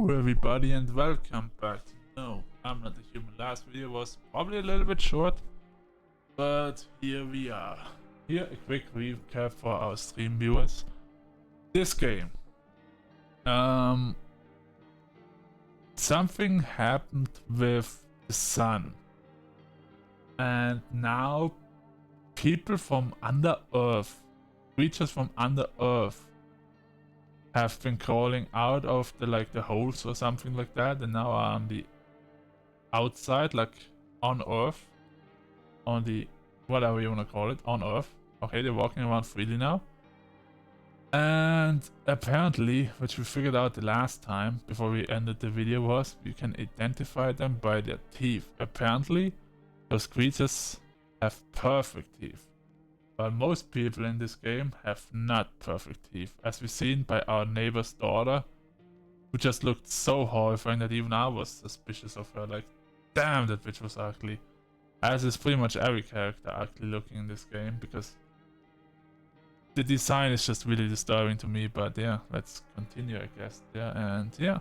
Hello everybody and welcome back to No, I'm Not a Human. Last video was probably a little bit short, but here we are. Here a quick recap for our stream viewers. This game. Something happened with the sun. And now people from under Earth, creatures from under Earth, have been crawling out of the holes or something like that, and now are on the outside, like on Earth, on the whatever you wanna call it, on Earth. Okay, they're walking around freely now. And apparently, which we figured out the last time before we ended the video, was you can identify them by their teeth. Apparently, those creatures have perfect teeth. But most people in this game have not perfect teeth, as we've seen by our neighbor's daughter, who just looked so horrifying that even I was suspicious of her. Like, damn, that bitch was ugly. As is pretty much every character ugly looking in this game, because the design is just really disturbing to me. But yeah, let's continue, I guess. Yeah, and yeah.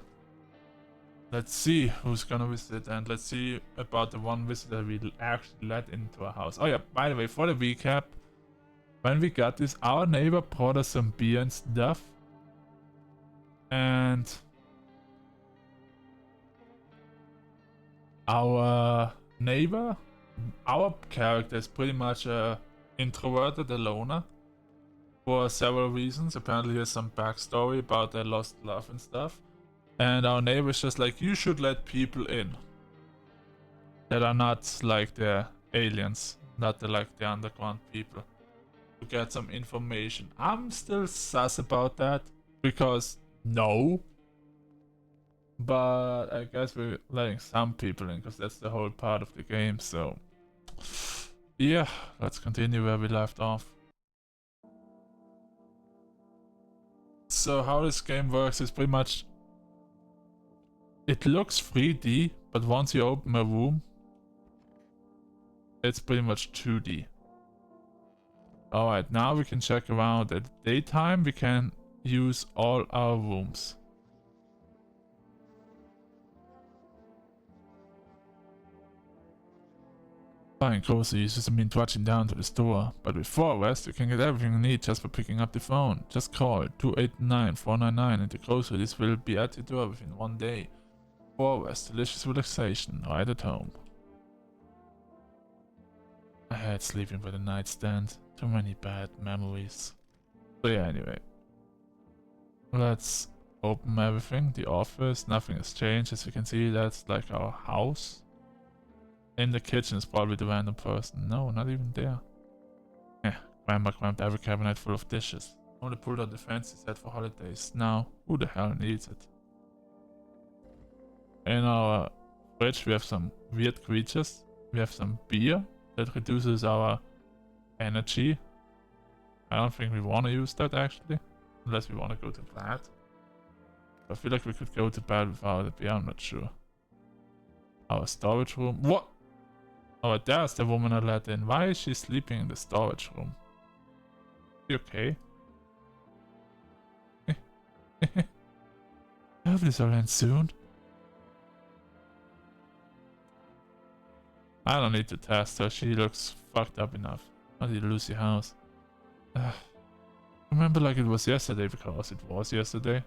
Let's see who's gonna visit, and let's see about the one visitor we actually let into our house. Oh yeah, by the way, for the recap, when we got this, our neighbor brought us some beer and stuff. And our neighbor, our character is pretty much a introverted, a loner, for several reasons. Apparently he has some backstory about their lost love and stuff. And our neighbor is just like, you should let people in that are not like the aliens, not like the underground people, to get some information. I'm still sus about that, because no. But I guess we're letting some people in, because that's the whole part of the game. So yeah, let's continue where we left off. So how this game works is pretty much, it looks 3D, but once you open a room, it's pretty much 2D. Alright, now we can check around. At daytime, we can use all our rooms. Buying groceries doesn't mean trudging down to the store, but with Forest, you can get everything you need just for picking up the phone. Just call 289-499 and the groceries will be at your door within 1 day. Forest, delicious relaxation, right at home. I had sleeping by the nightstand. Too many bad memories. So yeah, anyway. Let's open everything. The office, nothing has changed. As you can see, that's like our house. In the kitchen is probably the random person. No, not even there. Yeah, Grandma grabbed every cabinet full of dishes. Only pulled out the fancy set for holidays. Now, who the hell needs it? In our fridge we have some weird creatures. We have some beer that reduces our energy. I don't think we want to use that actually, unless we want to go to bed. I feel like we could go to bed without a beer, I'm not sure. Our storage room. What? Oh, there's the woman I let in. Why is she sleeping in the storage room? You okay? I hope this will end soon. I don't need to test her, she looks fucked up enough. How did you lose your house? Remember like it was yesterday, because it was yesterday.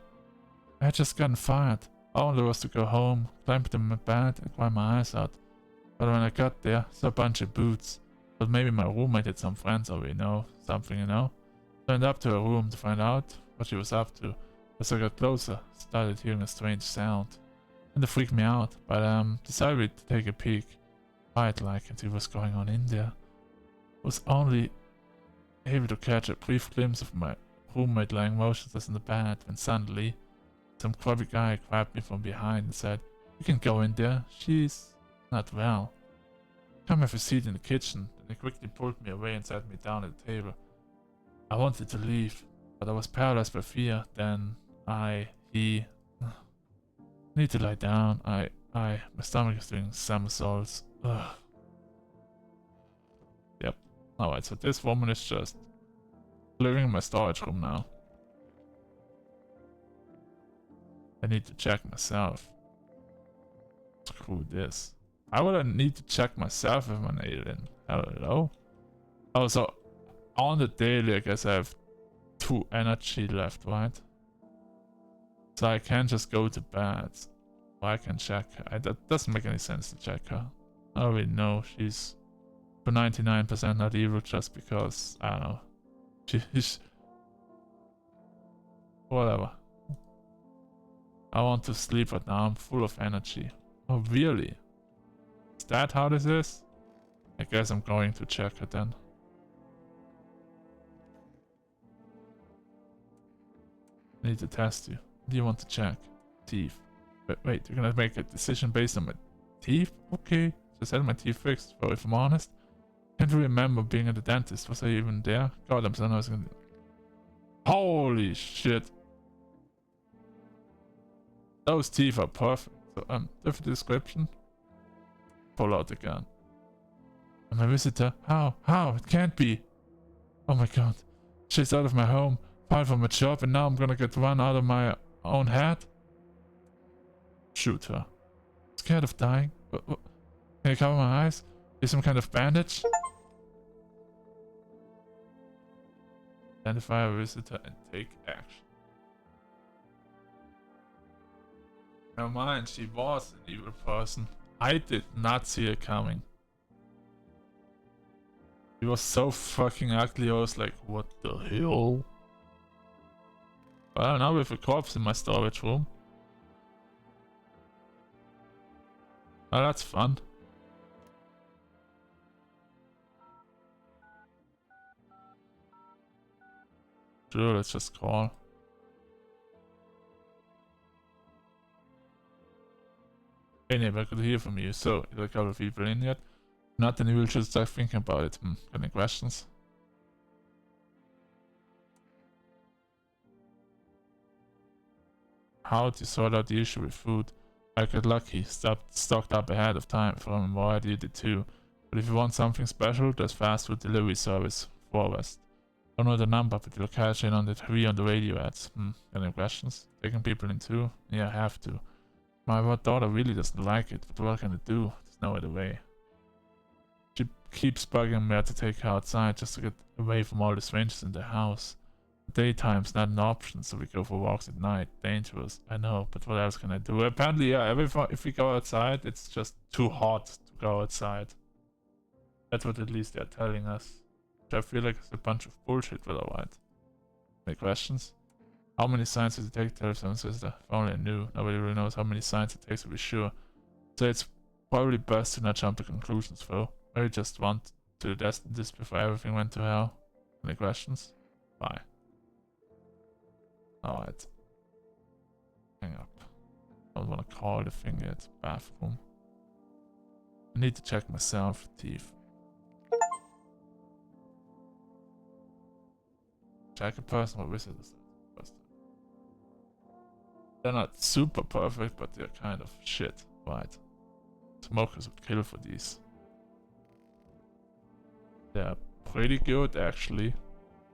I had just gotten fired. All I was to go home, climb into my bed and cry my eyes out. But when I got there, saw a bunch of boots. But maybe my roommate had some friends over, something, Went up to her room to find out what she was up to. As I got closer, started hearing a strange sound. And it freaked me out, but decided to take a peek. Quiet-like, and see what's going on in there. Was only able to catch a brief glimpse of my roommate lying motionless in the bed when suddenly some grubby guy grabbed me from behind and said, "You can go in there, she's not well. Come have a seat in the kitchen." Then he quickly pulled me away and sat me down at the table. I wanted to leave, but I was paralyzed by fear. Then he need to lie down. My stomach is doing somersaults. Ugh. Yep. Alright, so this woman is just living in my storage room now. I need to check myself. Screw this. Why would I need to check myself if I'm an alien? Hello? Oh, so on the daily, I guess I have 2 energy left, right? So I can't just go to bed. Or I can check her. That doesn't make any sense to check her. I already know she's for 99% not evil just because, I don't know. She's... Whatever. I want to sleep right now. I'm full of energy. Oh, really? Is that how this is? I guess I'm going to check her then. I need to test you. What do you want to check? Teeth. Wait, you're gonna make a decision based on my teeth? Okay. Just had my teeth fixed, but if I'm honest, can't remember being at the dentist. Was I even there? God, I'm so nervous. Holy shit. Those teeth are perfect. So, different description. Pull out again. I'm a visitor. How? How? It can't be. Oh my god. She's out of my home, fired from a job, and now I'm gonna get run out of my own head? Shoot her. Scared of dying? Can you cover my eyes? Use some kind of bandage? Identify a visitor and take action. Never mind, she was an evil person. I did not see it coming. She was so fucking ugly, I was like, what the hell? Well, now we have a corpse in my storage room. Oh, that's fun. Sure, let's just call. Hey neighbor, I could hear from you. So, is there a couple of people in yet? Not, then you will just start thinking about it. Any questions? How to sort out the issue with food? I got lucky, stocked up ahead of time from more I did too. But if you want something special, there's fast food delivery service, Forwest. Don't know the number, but you'll catch in on the TV on the radio ads. Any questions? Taking people in too? Yeah, I have to. My daughter really doesn't like it, but what can I do? There's no other way. She keeps bugging me to take her outside just to get away from all the strangers in the house. Daytime's not an option, so we go for walks at night. Dangerous, I know, but what else can I do? Apparently, yeah, if we go outside, it's just too hot to go outside. That's what at least they're telling us. Which I feel like it's a bunch of bullshit, but alright. Any questions? How many signs does it take to tell if someone's sister? If only I knew. Nobody really knows how many signs it takes to be sure. So it's probably best to not jump to conclusions, though. I just want to test this before everything went to hell. Any questions? Bye. Alright. Hang up. I don't want to call the thing yet. Bathroom. I need to check myself. Teeth. Check a personal visitors. They're not super perfect, but they're kind of shit. Right. Smokers would kill for these. They're pretty good, actually.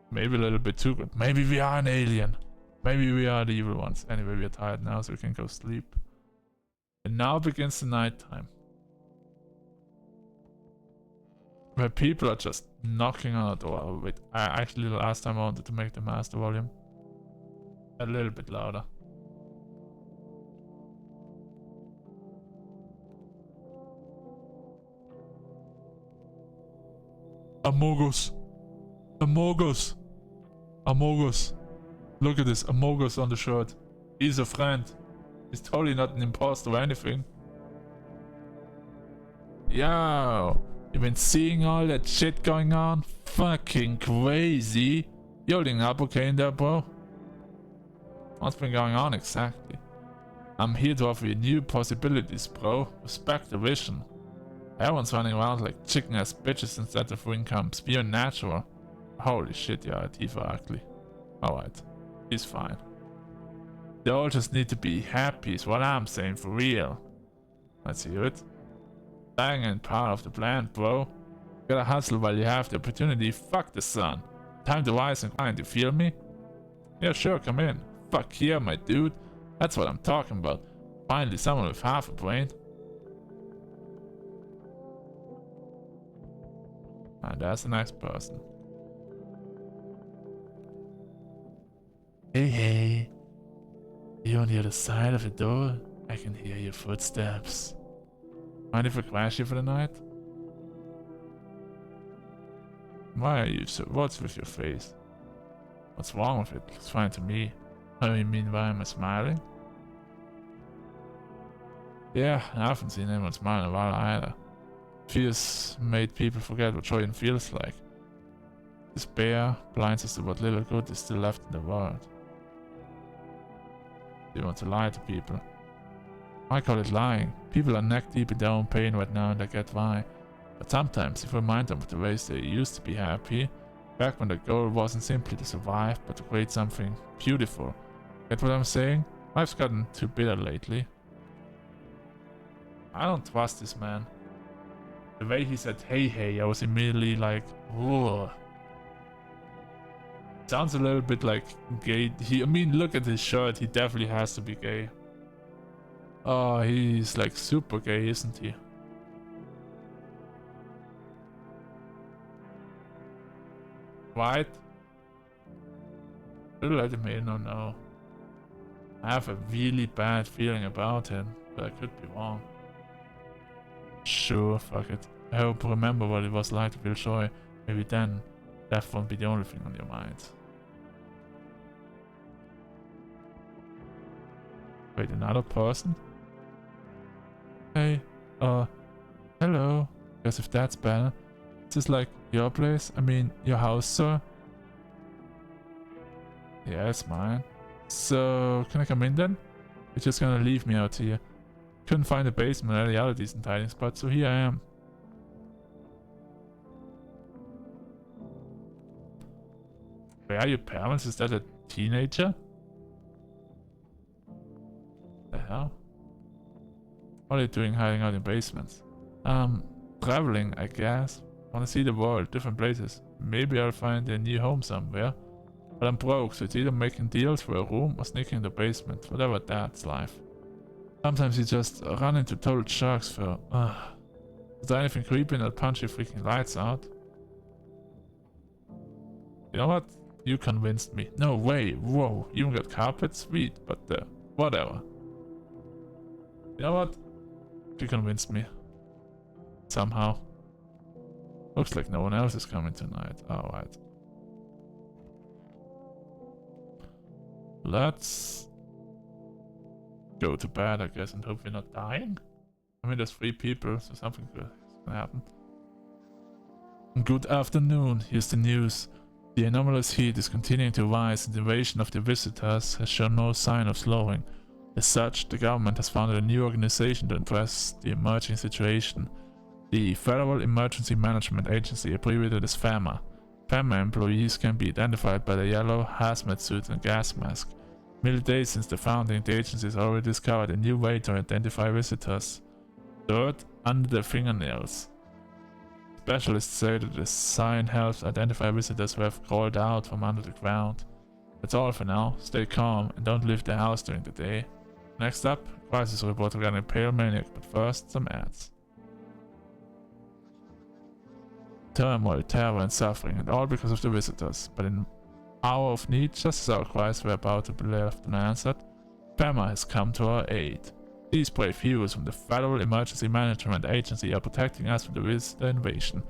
Maybe a little bit too good. Maybe we are an alien. Maybe we are the evil ones. Anyway, we are tired now, so we can go sleep. And now begins the nighttime. Where people are just knocking on the door. Wait, actually last time I wanted to make the master volume a little bit louder. Amogus. Amogus. Amogus. Look at this. Amogus on the shirt. He's a friend. He's totally not an imposter or anything. Yo. You been seeing all that shit going on? Fucking crazy. You holding up okay in there, bro? What's been going on exactly? I'm here to offer you new possibilities, bro. Respect the vision. Everyone's running around like chicken ass bitches instead of incomes. Be unnatural. Holy shit, yeah, teeth are ugly. Alright. He's fine. They all just need to be happy is what I'm saying, for real. Let's hear it. Dying ain't part of the plan, bro. Gotta hustle while you have the opportunity. Fuck the sun. Time to rise and grind, you feel me? Yeah, sure, come in. Fuck yeah, my dude. That's what I'm talking about. Finally, someone with half a brain. And there's the next person. Hey. You on the other side of the door? I can hear your footsteps. Mind if I crash here for the night? Why are you so... What's with your face? What's wrong with it? Looks fine to me. Oh, you mean why am I smiling? Yeah, I haven't seen anyone smile in a while either. Fears made people forget what joy feels like. Despair blinds us to what little good is still left in the world. They want to lie to people. I call it lying. People are neck deep in their own pain right now and I get why. But sometimes if we remind them of the ways they used to be happy, back when the goal wasn't simply to survive, but to create something beautiful. Get what I'm saying? Life's gotten too bitter lately. I don't trust this man. The way he said hey, I was immediately like, whoa. Sounds a little bit like gay. I mean, look at his shirt. He definitely has to be gay. Oh, he's like super gay, isn't he? White? Should let him in or no? I have a really bad feeling about him, but I could be wrong. Sure, fuck it. I hope you remember what it was like to feel joy. Maybe then, death won't be the only thing on your mind. Wait, another person? Hey, hello. Guess if that's better. Is this like your place? I mean, your house, sir? Yeah, it's mine. So, can I come in then? You're just gonna leave me out here. Couldn't find a basement or any other decent hiding spot, so here I am. Where are your parents? Is that a teenager? The hell? What are you doing hiding out in basements? Traveling, I guess. Wanna see the world, different places. Maybe I'll find a new home somewhere. But I'm broke, so it's either making deals for a room or sneaking in the basement. Whatever, that's life. Sometimes you just run into total jerks for... Is there anything creepy and I'll punch your freaking lights out? You know what? You convinced me. No way, whoa. You even got carpet? Sweet, but whatever. You know what? You convinced me. Somehow. Looks like no one else is coming tonight. Alright. Let's go to bed, I guess, and hope we're not dying. I mean, there's 3 people, so something good is gonna happen. Good afternoon, here's the news. The anomalous heat is continuing to rise and the invasion of the visitors has shown no sign of slowing. As such, the government has founded a new organization to address the emerging situation. The Federal Emergency Management Agency, abbreviated as FEMA. FEMA employees can be identified by their yellow hazmat suits and gas mask. Merely days since the founding, the agency has already discovered a new way to identify visitors. Dirt under their fingernails. Specialists say that the sign helps identify visitors who have crawled out from under the ground. That's all for now. Stay calm and don't leave the house during the day. Next up, crisis report regarding a pale maniac, but first, some ads. Turmoil, terror and suffering, and all because of the visitors. But in hour of need, just as our cries were about to be left unanswered, FEMA has come to our aid. These brave heroes from the Federal Emergency Management Agency are protecting us from the visitor invasion.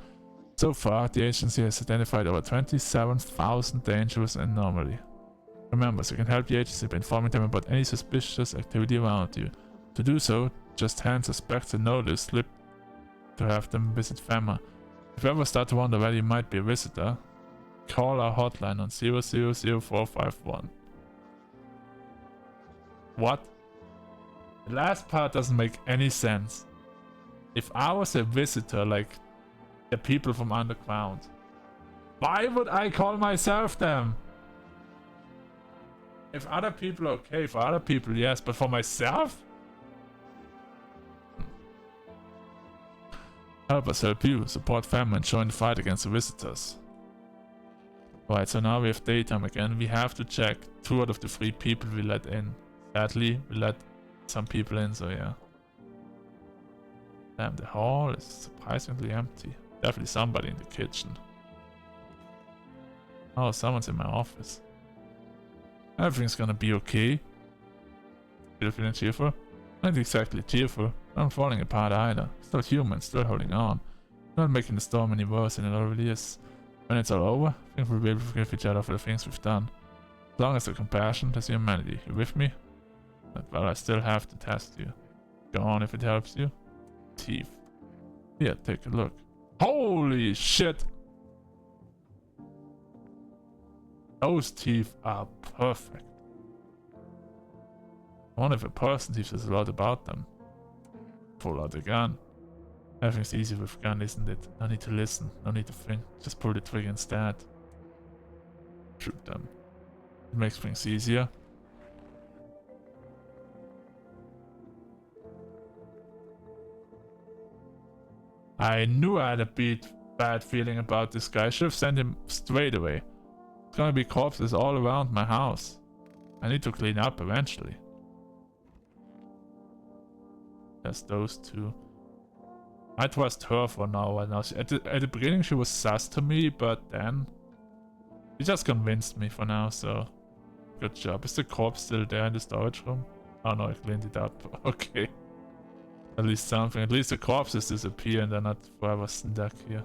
So far, the agency has identified over 27,000 dangerous anomalies. Remember, you can help the agency by informing them about any suspicious activity around you. To do so, just hand suspects a notice slip to have them visit FEMA. If you ever start to wonder whether you might be a visitor, call our hotline on 000451. What? The last part doesn't make any sense. If I was a visitor, like the people from underground, why would I call myself them? If other people are okay, for other people yes, but for myself? Help us help you, support FEMA and join the fight against the visitors. Right, so now we have daytime again. We have to check 2 out of the 3 people we let in. Sadly, we let some people in, so yeah. Damn, the hall is surprisingly empty. Definitely somebody in the kitchen. Oh, someone's in my office. Everything's gonna be okay. Still feeling cheerful? Not exactly cheerful. Not falling apart either. Still human, still holding on. Not making the storm any worse than it already is. When it's all over, I think we'll be able to forgive each other for the things we've done. As long as there's compassion, there's humanity. You with me? Well, I still have to test you. Go on if it helps you. Teeth. Here, take a look. Holy shit! Those teeth are perfect. I wonder if a person teeth says a lot about them. Pull out the gun. Everything's easy with a gun, isn't it? No need to listen, no need to think. Just pull the trigger instead. Shoot them. It makes things easier. I knew I had a bad feeling about this guy. I should have sent him straight away. There's gonna be corpses all around my house. I need to clean up eventually. There's those two. I trust her for now. At the beginning she was sus to me, but then she just convinced me for now, so good job. Is the corpse still there in the storage room? Oh no, I cleaned it up. Okay. At least something. At least the corpses disappear and they're not forever stuck here.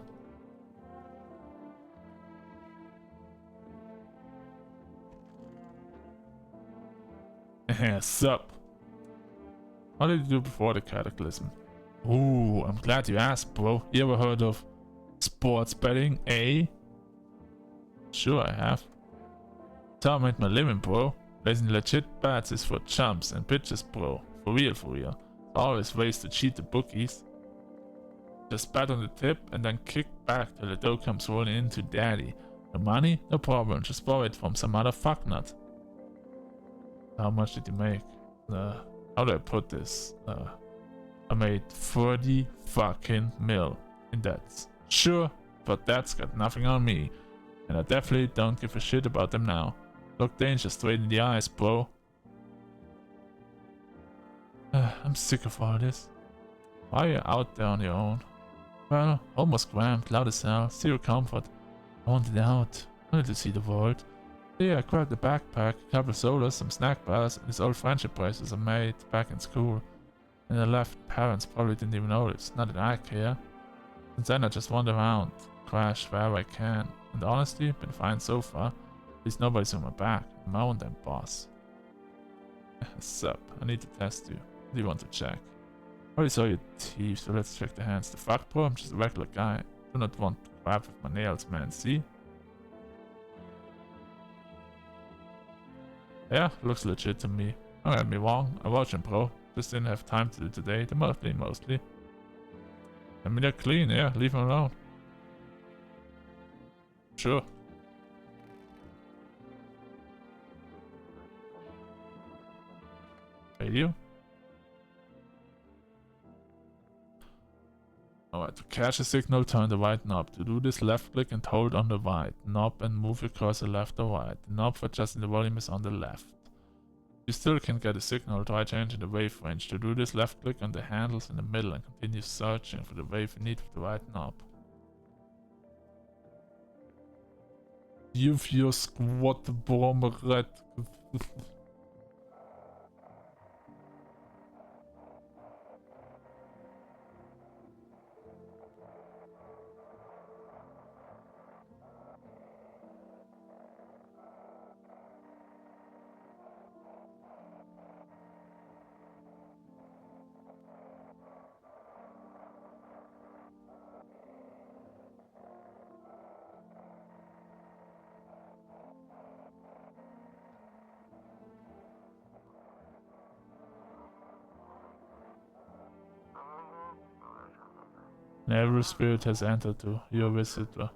Sup? What did you do before the cataclysm? Ooh, I'm glad you asked, bro. You ever heard of sports betting, eh? Sure I have. That's how I made my living, bro. Placing legit bets is for chumps and bitches, bro. For real, for real. Always ways to cheat the bookies. Just bet on the tip and then kick back till the dough comes rolling into daddy. The money? No problem, just borrow it from some other fucknut. How much did you make? How do I put this? I made 40 fucking mil in debts. Sure, but that's got nothing on me. And I definitely don't give a shit about them now. Look danger straight in the eyes, bro. I'm sick of all this. Why are you out there on your own? Well, almost cramped, loud as hell, zero comfort. I wanted out. I wanted to see the world. Yeah, I grabbed a backpack, a couple of sodas, some snack bars, and these old friendship bracelets I made back in school. And I left. Parents probably didn't even notice, not that I care. Since then I just wander around, crash wherever I can. And honestly, been fine so far. At least nobody's on my back. I'm my own damn boss. Sup, I need to test you. What do you want to check? I already saw your teeth, so let's check the hands. The fuck, bro? I'm just a regular guy. Do not want to grab with my nails, man. See? Yeah, looks legit to me. Don't get me wrong, I watch him, bro. Just didn't have time to do today. They're mostly. I mean, they're clean, yeah. Leave them alone. Sure. Radio? Alright, to catch a signal, turn the right knob. To do this, left click and hold on the right knob and move your cursor left or right. The knob for adjusting the volume is on the left. You still can get a signal, try changing the wave range. To do this, left click on the handles in the middle and continue searching for the wave you need with the right knob. Use your squat bomber red. Every spirit has entered to your visitor.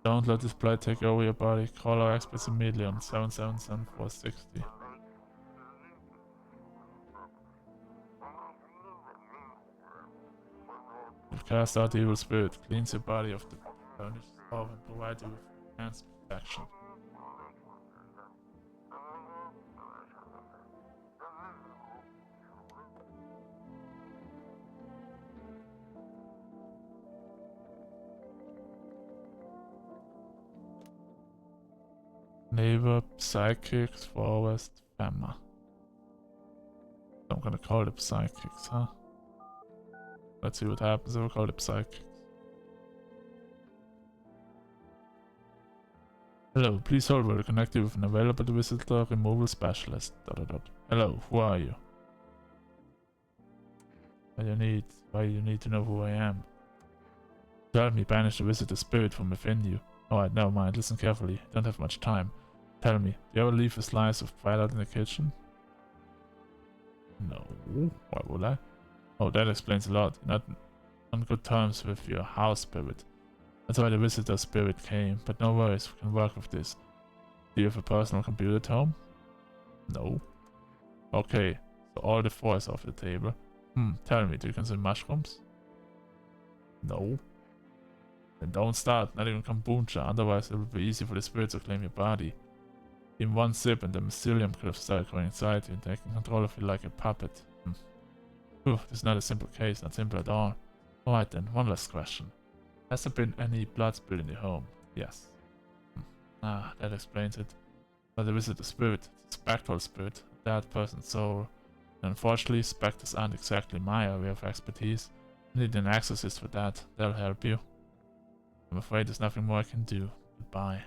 Don't let this blight take over your body. Call our experts immediately on 777-460. You've cast out the evil spirit, cleans your body of the burnished stuff and provide you with enhanced protection. Neighbor, psychics, forest, famma. I'm gonna call it psychics, huh? Let's see what happens if I call it psychics. Hello, please hold while I connect you with an available visitor removal specialist. ... Hello, who are you? Why you need to know who I am? To help me banish the visitor spirit from within you. Alright, never mind, listen carefully. Don't have much time. Tell me, do you ever leave a slice of bread out in the kitchen? No. Why would I? Oh, that explains a lot. You're not on good terms with your house spirit. That's why the visitor spirit came, but no worries, we can work with this. Do you have a personal computer at home? No. Okay, so all the four is off the table. Tell me, do you consume mushrooms? No. Then don't start, not even kombucha, otherwise it will be easy for the spirit to claim your body. In one sip and the mycelium could have started growing inside you and taking control of you like a puppet. This is not a simple case, not simple at all. Alright then, one last question. Has there been any blood spilled in the home? Yes. That explains it. But the visitor spirit, the spectral spirit, a dead person's soul. And unfortunately, specters aren't exactly my area of expertise. I need an exorcist for that, that'll help you. I'm afraid there's nothing more I can do. Goodbye.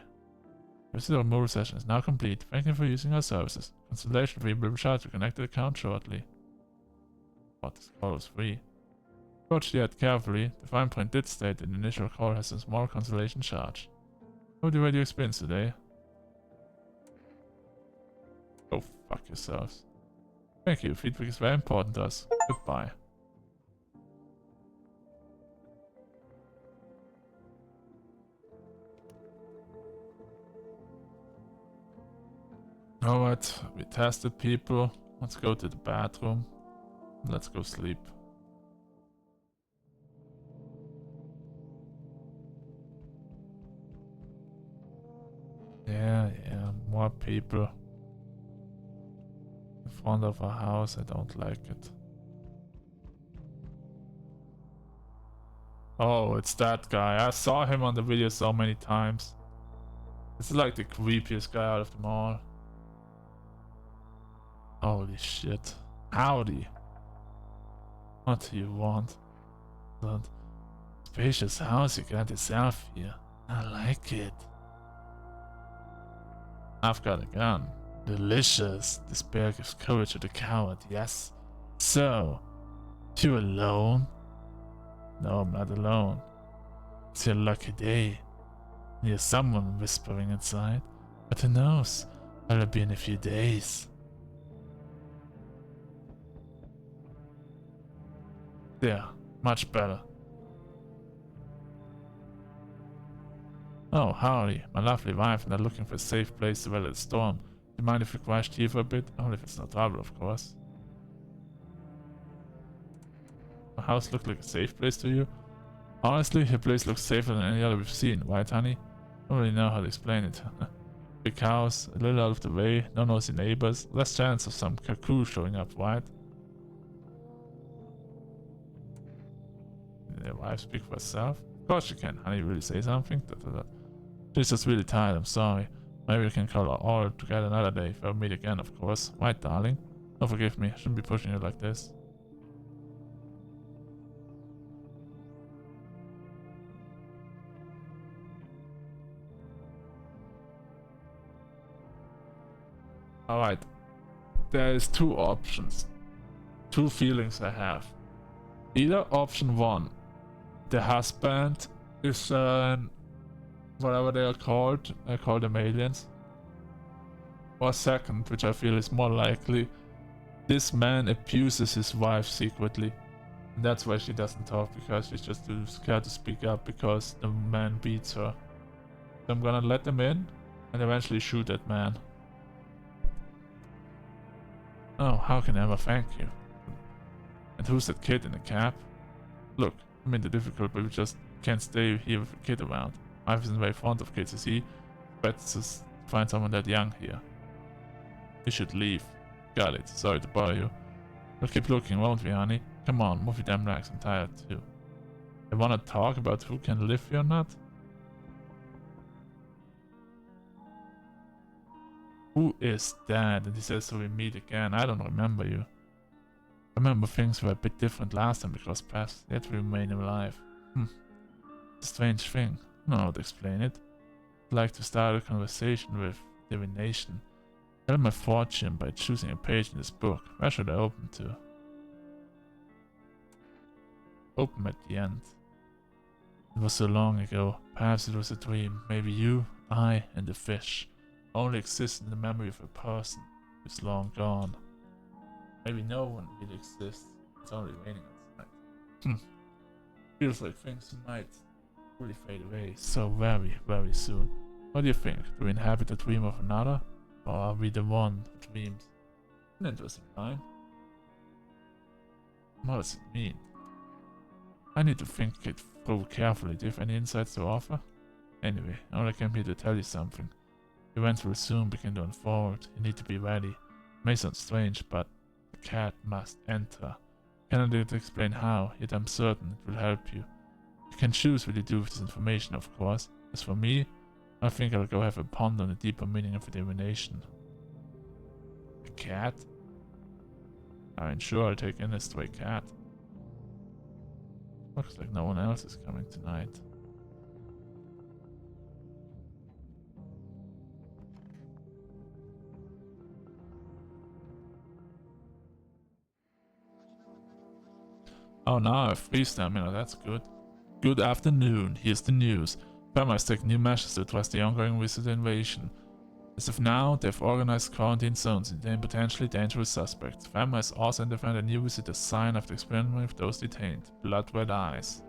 Visitor removal session is now complete. Thank you for using our services. Consultation fee will be charged to connect the account shortly. But this call was free. Approach the ad carefully. The fine print did state that the initial call has a small consolation charge. How do you rate your experience today? Go fuck yourselves. Thank you, feedback is very important to us. Goodbye. Alright, we tested people. Let's go to the bathroom. Let's go sleep. Yeah, more people. In front of our house, I don't like it. Oh, it's that guy. I saw him on the video so many times. It's like the creepiest guy out of them all. Holy shit. Howdy. What do you want? That spacious house you got yourself here. I like it. I've got a gun. Delicious. This bear gives courage to the coward, yes. So, you alone? No, I'm not alone. It's your lucky day. There's someone whispering inside. But who knows? I'll be in a few days. There, much better. Oh, howdy, my lovely wife and I'm looking for a safe place to weather the storm. Do you mind if we crash here for a bit? Only if it's no trouble, of course. My house looked like a safe place to you? Honestly, your place looks safer than any other we've seen, right honey? I don't really know how to explain it. Big house, a little out of the way, no nosy neighbors, less chance of some cuckoo showing up, right? Did your wife speak for herself? Of course she can, honey, really say something? She's just really tired, I'm sorry. Maybe we can call her all together another day if we meet again, of course. Right, darling? Oh, forgive me, I shouldn't be pushing you like this. Alright. There is two options. Two feelings I have. Either option one, the husband is whatever they are called, I call them aliens. Or second, which I feel is more likely, this man abuses his wife secretly. And that's why she doesn't talk, because she's just too scared to speak up because the man beats her. So I'm gonna let them in and eventually shoot that man. Oh, how can I ever thank you? And who's that kid in the cab? Look, I'm in the difficult, but we just can't stay here with a kid around. Wife isn't very fond of kids, you see. But just find someone that young here. You should leave. Got it. Sorry to bother you. We'll keep looking, won't we, honey? Come on, move your damn legs. I'm tired too. I wanna talk about who can live here or not? Who is that? And he says, so we meet again. I don't remember you. I remember things were a bit different last time because past, yet we remain alive. It's a strange thing. I don't know how to explain it. I'd like to start a conversation with divination. Tell my fortune by choosing a page in this book. Where should I open to? Open at the end. It was so long ago. Perhaps it was a dream. Maybe you, I, and the fish only exist in the memory of a person who's long gone. Maybe no one really exists. It's only raining outside. Feels like things might really fade away so very, very soon. What do you think? Do we inhabit the dream of another? Or are we the one who dreams? An interesting line. What does it mean? I need to think it through carefully. Do you have any insights to offer? Anyway, I only came here to tell you something. Events will soon begin to unfold. You need to be ready. It may sound strange, but the cat must enter. Cannot explain how, yet I'm certain it will help you. You can choose what you do with this information, of course. As for me, I think I'll go have a ponder on the deeper meaning of the divination. A cat? I mean, sure, I'll take in a stray cat. Looks like no one else is coming tonight. Oh, now I have free stamina, that's good. Good afternoon, here's the news. Pharma has taken new measures to address the ongoing visitor invasion. As of now, they've organized quarantine zones to detain potentially dangerous suspects. Pharma has also identified a new visitor sign after experimenting with those detained. Blood red eyes.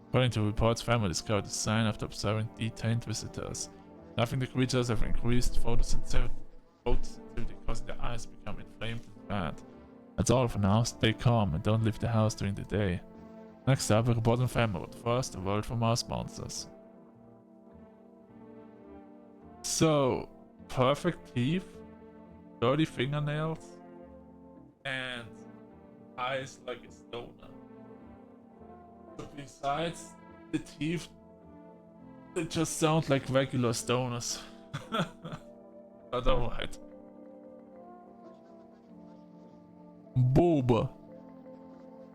According to reports, Pharma discovered the sign after observing detained visitors. Nothing the creatures have increased photosensitivity causing their eyes to become inflamed and bad. That's all for now. Stay calm and don't leave the house during the day. Next up, a report on Pharma, but first, a word from our sponsors. So, perfect teeth, dirty fingernails, and eyes like a stoner. So besides the teeth, they just sound like regular stoners. But alright. Boba.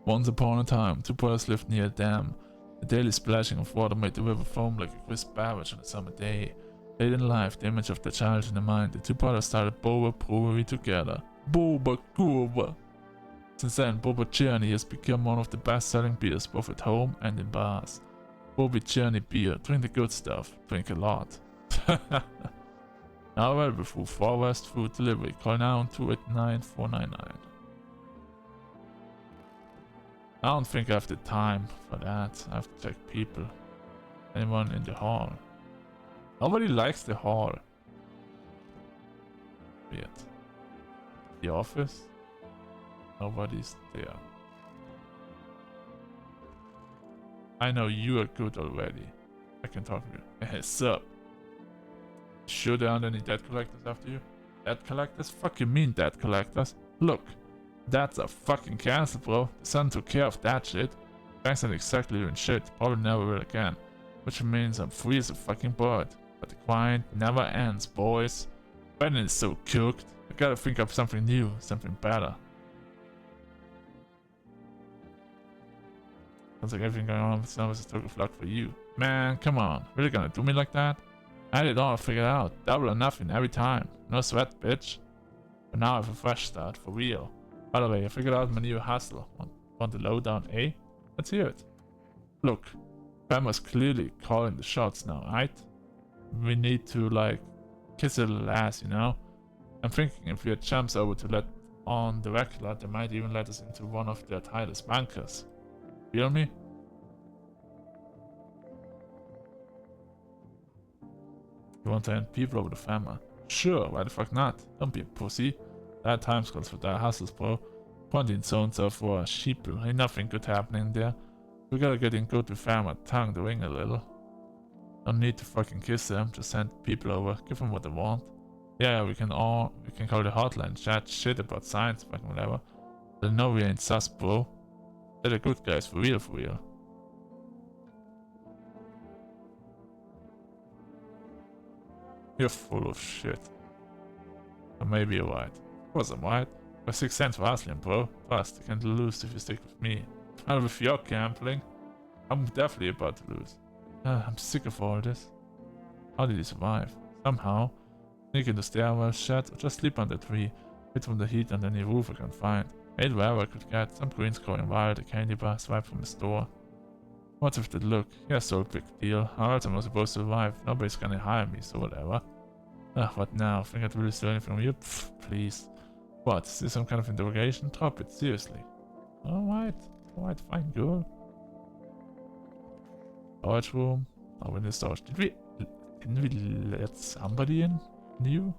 Once upon a time, two brothers lived near a dam. The daily splashing of water made the river foam like a crisp beverage on a summer day. Late in life, the image of the child in the mind, the two brothers started Boba Brewery together. Boba Cuba. Since then, Boba Journey has become one of the best-selling beers both at home and in bars. Boba Journey beer. Drink the good stuff. Drink a lot. Now available through Forwest Food Delivery. Call now on 289-499. I don't think I have the time for that. I have to check people. Anyone in the hall? Nobody likes the hall. Weird. The office? Nobody's there. I know you are good already. I can talk to you. Hey, sup? Sure there aren't any debt collectors after you? Debt collectors? Fuck you mean debt collectors? Look. That's a fucking castle, bro. The son took care of that shit. Banks not exactly doing shit. Probably never will again. Which means I'm free as a fucking bird. But the grind never ends, boys. Brennan is so cooked. I gotta think of something new, something better. Sounds like everything going on with Snow is a stroke of luck for you. Man, come on. Really gonna do me like that? I had it all figured out. Double or nothing every time. No sweat, bitch. But now I have a fresh start, for real. By the way, I figured out my new hustle. Want the lowdown, eh? Let's hear it. Look, Pharma's clearly calling the shots now, right? We need to, like, kiss a little ass, you know? I'm thinking if we had chumps over to let on the regular, they might even let us into one of their tightest bunkers. Feel me? You want to hand people over to Pharma? Sure, why the fuck not? Don't be a pussy. That times calls for their hustles, bro. Quarantine zones are for sheeple. Ain't nothing good happening there. We gotta get in good with Pharma, tongue the ring a little. Don't need to fucking kiss them, just send people over, give them what they want. Yeah, we can call the hotline, chat shit about science, fucking whatever. They know we ain't sus, bro. They're the good guys, for real, for real. You're full of shit. Or maybe you're right. Of course I'm right. For 6 cents for Aslian, bro. Fast, you can't lose if you stick with me. Not with your gambling. I'm definitely about to lose. I'm sick of all this. How did he survive? Somehow. Sneak in the stairwell, shed, or just sleep on the tree. Hid from the heat on any roof I can find. Ate wherever I could get. Some greens growing wild, a candy bar, swipe from the store. What's with the look? Yeah, so big deal. How else am I supposed to survive? Nobody's gonna hire me, so whatever. What now? Think I'd really steal anything from you? Pfft, please. What? Is this some kind of interrogation? Drop it, seriously. Alright, fine, girl. Storage room. Oh, in the storage. Didn't we let somebody in? New?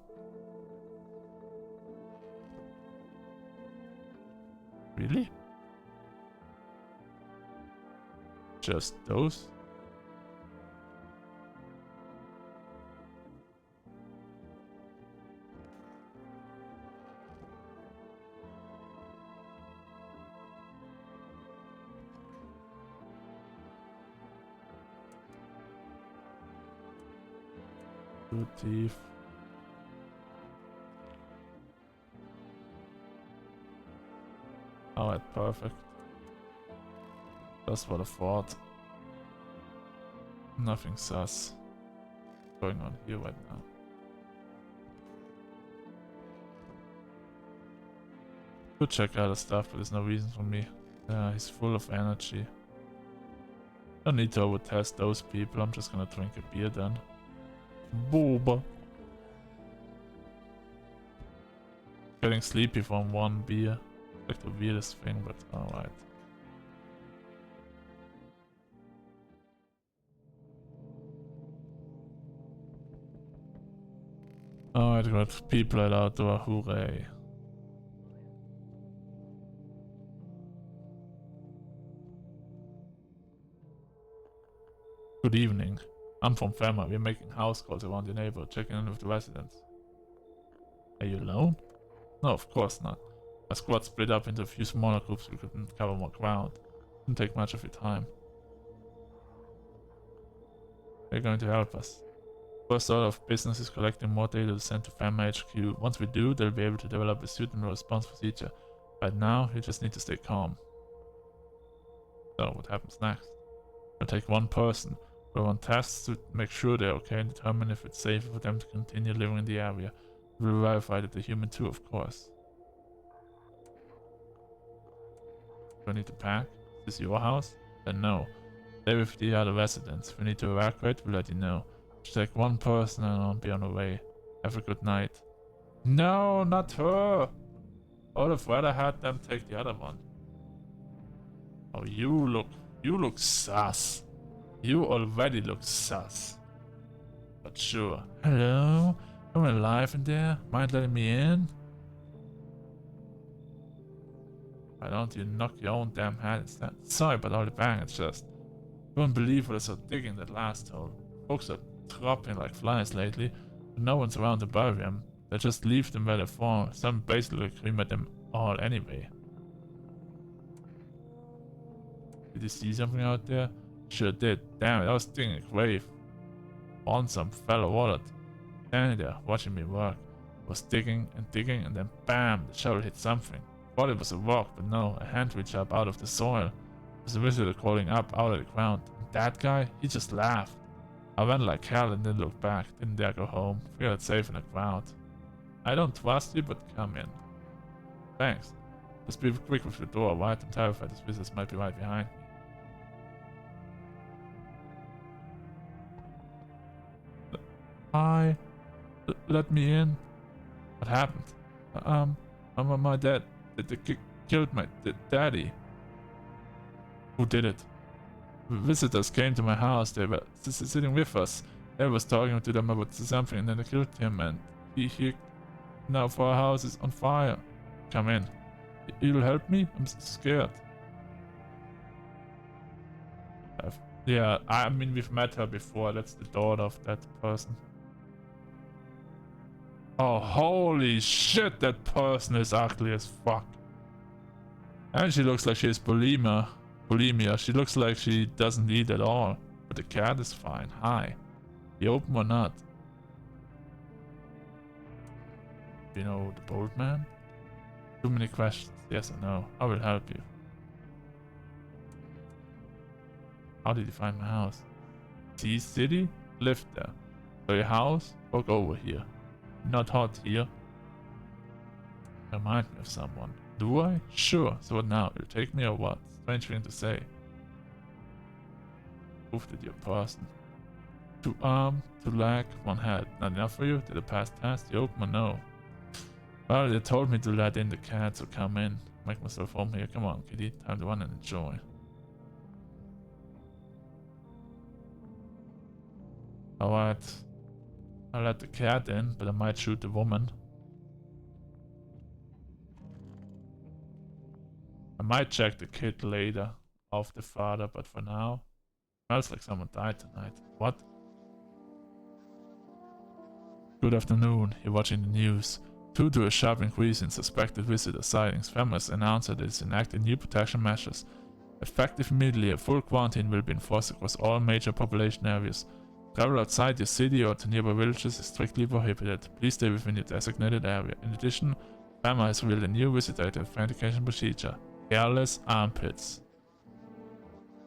Really? Just those? Two teeth. Alright, perfect. That's what I thought. Nothing sus going on here right now. Could check out the stuff, but there's no reason for me. He's full of energy. Don't need to overtest those people, I'm just gonna drink a beer then. Boba. Getting sleepy from one beer. Like the weirdest thing, but alright. Alright, got people at our door, hooray. Good evening. I'm from FEMA. We're making house calls around your neighborhood, checking in with the residents. Are you alone? No, of course not. Our squad split up into a few smaller groups. We couldn't cover more ground. Didn't take much of your time. They're going to help us. First order of business is collecting more data to send to FEMA HQ. Once we do, they'll be able to develop a suitable response procedure. Right now, you just need to stay calm. So, what happens next? We'll take one person. We'll run tests to make sure they're okay and determine if it's safe for them to continue living in the area. We'll verify that they're human too, of course. Do I need to pack? Is this your house? Then no. Stay with the other residents. If we need to evacuate, we'll let you know. Just take one person and I'll be on the way. Have a good night. No, not her! I would have rather had them take the other one. Oh, you look sus. You already look sus. But sure. Hello? Am I alive in there? Mind letting me in? Why don't you knock your own damn head instead? Sorry about all the bang, it's just... You won't believe what I saw digging that last hole. Folks are dropping like flies lately, but no one's around to bury them. They just leave them where they fall. Some basically cremate them all anyway. Did you see something out there? Sure did. Damn it, I was digging a grave. On some fellow wallet. Standing there, watching me work. Was digging, and then BAM! The shovel hit something. Thought it was a rock, but no, a hand reached up out of the soil. It was a visitor crawling up out of the ground. And that guy, he just laughed. I ran like hell and then looked back. Didn't dare go home. Figured it's safe in the ground. I don't trust you, but come in. Thanks. Just be quick with the door, right? I'm terrified this business might be right behind me. Hi. Let me in. What happened? My dad. They killed my daddy. Who did it? Visitors came to my house. They were sitting with us. I was talking to them about something and then they killed him and he now our house is on fire. Come in. You'll help me? I'm scared. Yeah, I mean we've met her before. That's the daughter of that person. Oh, holy shit, that person is ugly as fuck. And she looks like she has bulimia. She looks like she doesn't eat at all. But the cat is fine. Hi. You open or not? You know the bold man? Too many questions. Yes or no? I will help you. How did you find my house? Sea City? Lived there. So your house? Walk over here. Not hot here. Remind me of someone. Do I? Sure. So what now? You take me or what? Strange thing to say. Prove that you're a person. 2 arm, 2 leg, 1 head. Not enough for you? Did I pass test? You open or no? Well, they told me to let in the cat, so come in. Make myself home here. Come on, kitty. Time to run and enjoy. Alright. I'll let the cat in, but I might shoot the woman. I might check the kid later of the father, but for now, smells like someone died tonight. What? Good afternoon. You're watching the news. Due to a sharp increase in suspected visitor sightings, families announced that it is enacting new protection measures. Effective immediately, a full quarantine will be enforced across all major population areas. Travel outside your city or to nearby villages is strictly prohibited. Please stay within your designated area. In addition, FEMA has revealed a new visitor identification procedure. Hairless armpits.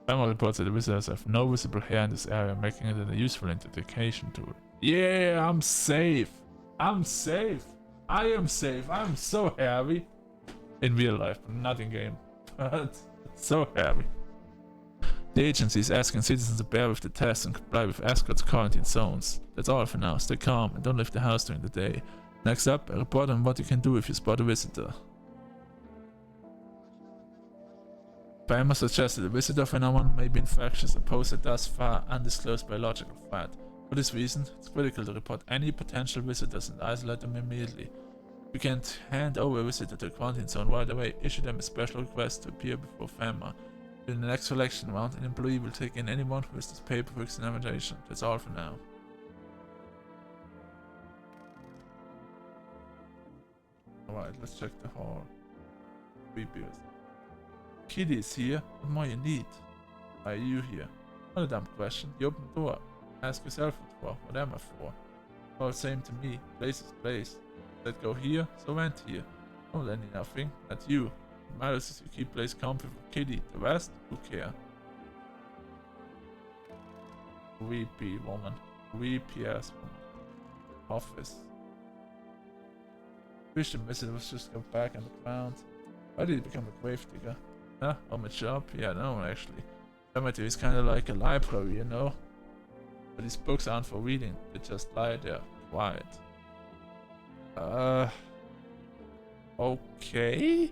FEMA reports that the visitors have no visible hair in this area, making it a useful identification tool. Yeah, I'm safe. I'm safe. I am safe. I'm so happy. In real life, not in game. But so happy. The agency is asking citizens to bear with the test and comply with escorts quarantine zones. That's all for now. Stay calm and don't leave the house during the day. Next up, a report on what you can do if you spot a visitor. FEMA suggests that the visitor phenomenon may be infectious and pose a thus far undisclosed biological threat. For this reason, it's critical to report any potential visitors and isolate them immediately. We can't hand over a visitor to a quarantine zone right away. Issue them a special request to appear before FEMA. In the next selection round, an employee will take in anyone who has this paper for examination. That's all for now. Alright, let's check the hall. 3 beers. Kitty is here. What more you need? Why are you here? Not a dumb question. You open the door. Ask yourself what for. What am I for? All the same to me. Place is place. Let go here, so went here. Don't let nothing. Not you. What matters is you keep place comfy for Kitty. The rest, who care? Creepy woman. Creepy ass woman. Office. Wish the visitor was just go back on the ground. Why did he become a grave digger? Huh? On my job? Yeah, no, actually. Cemetery is kinda like a library, you know? But these books aren't for reading. They just lie there, quiet. Okay?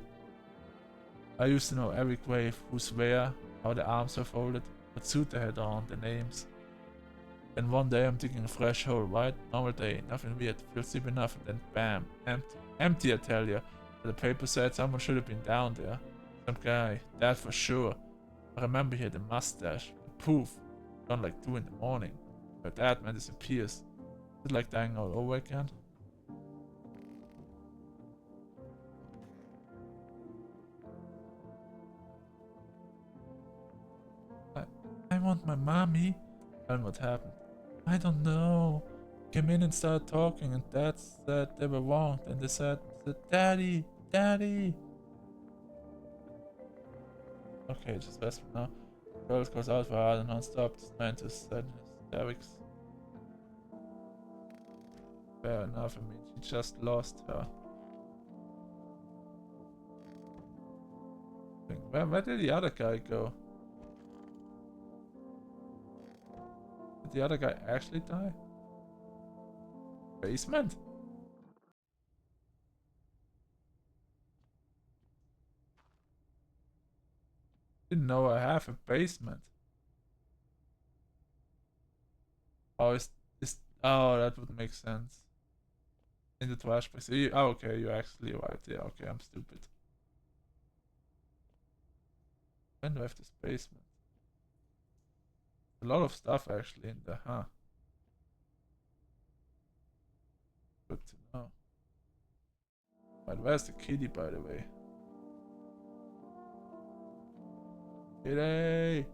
I used to know every grave, who's where, how the arms are folded, what suit they had on, the names. And one day I'm digging a fresh hole, right? Normal day, nothing weird, feel sleepy enough, and then bam, empty. Empty, I tell you. The paper said someone should have been down there. Some guy, that for sure. I remember he had a mustache, the poof, gone like 2 in the morning. But that man disappears. Is it like dying all over again? I want my mommy. Tell me what happened. I don't know. Came in and started talking, and Dad said they were wrong. Then they said, Daddy, Daddy. Okay, just rest for now. Girl goes out for hard and non-stop. This man to set hysterics. Fair enough, I mean, she just lost her. Where did the other guy go? Did the other guy actually die? Basement? Didn't know I have a basement. Oh, oh, that would make sense. In the trash place. Oh, okay, you're actually right. Yeah, okay, I'm stupid. When do I have this basement? A lot of stuff actually in there, huh? Good to know. But where's the kitty, by the way? Kitty!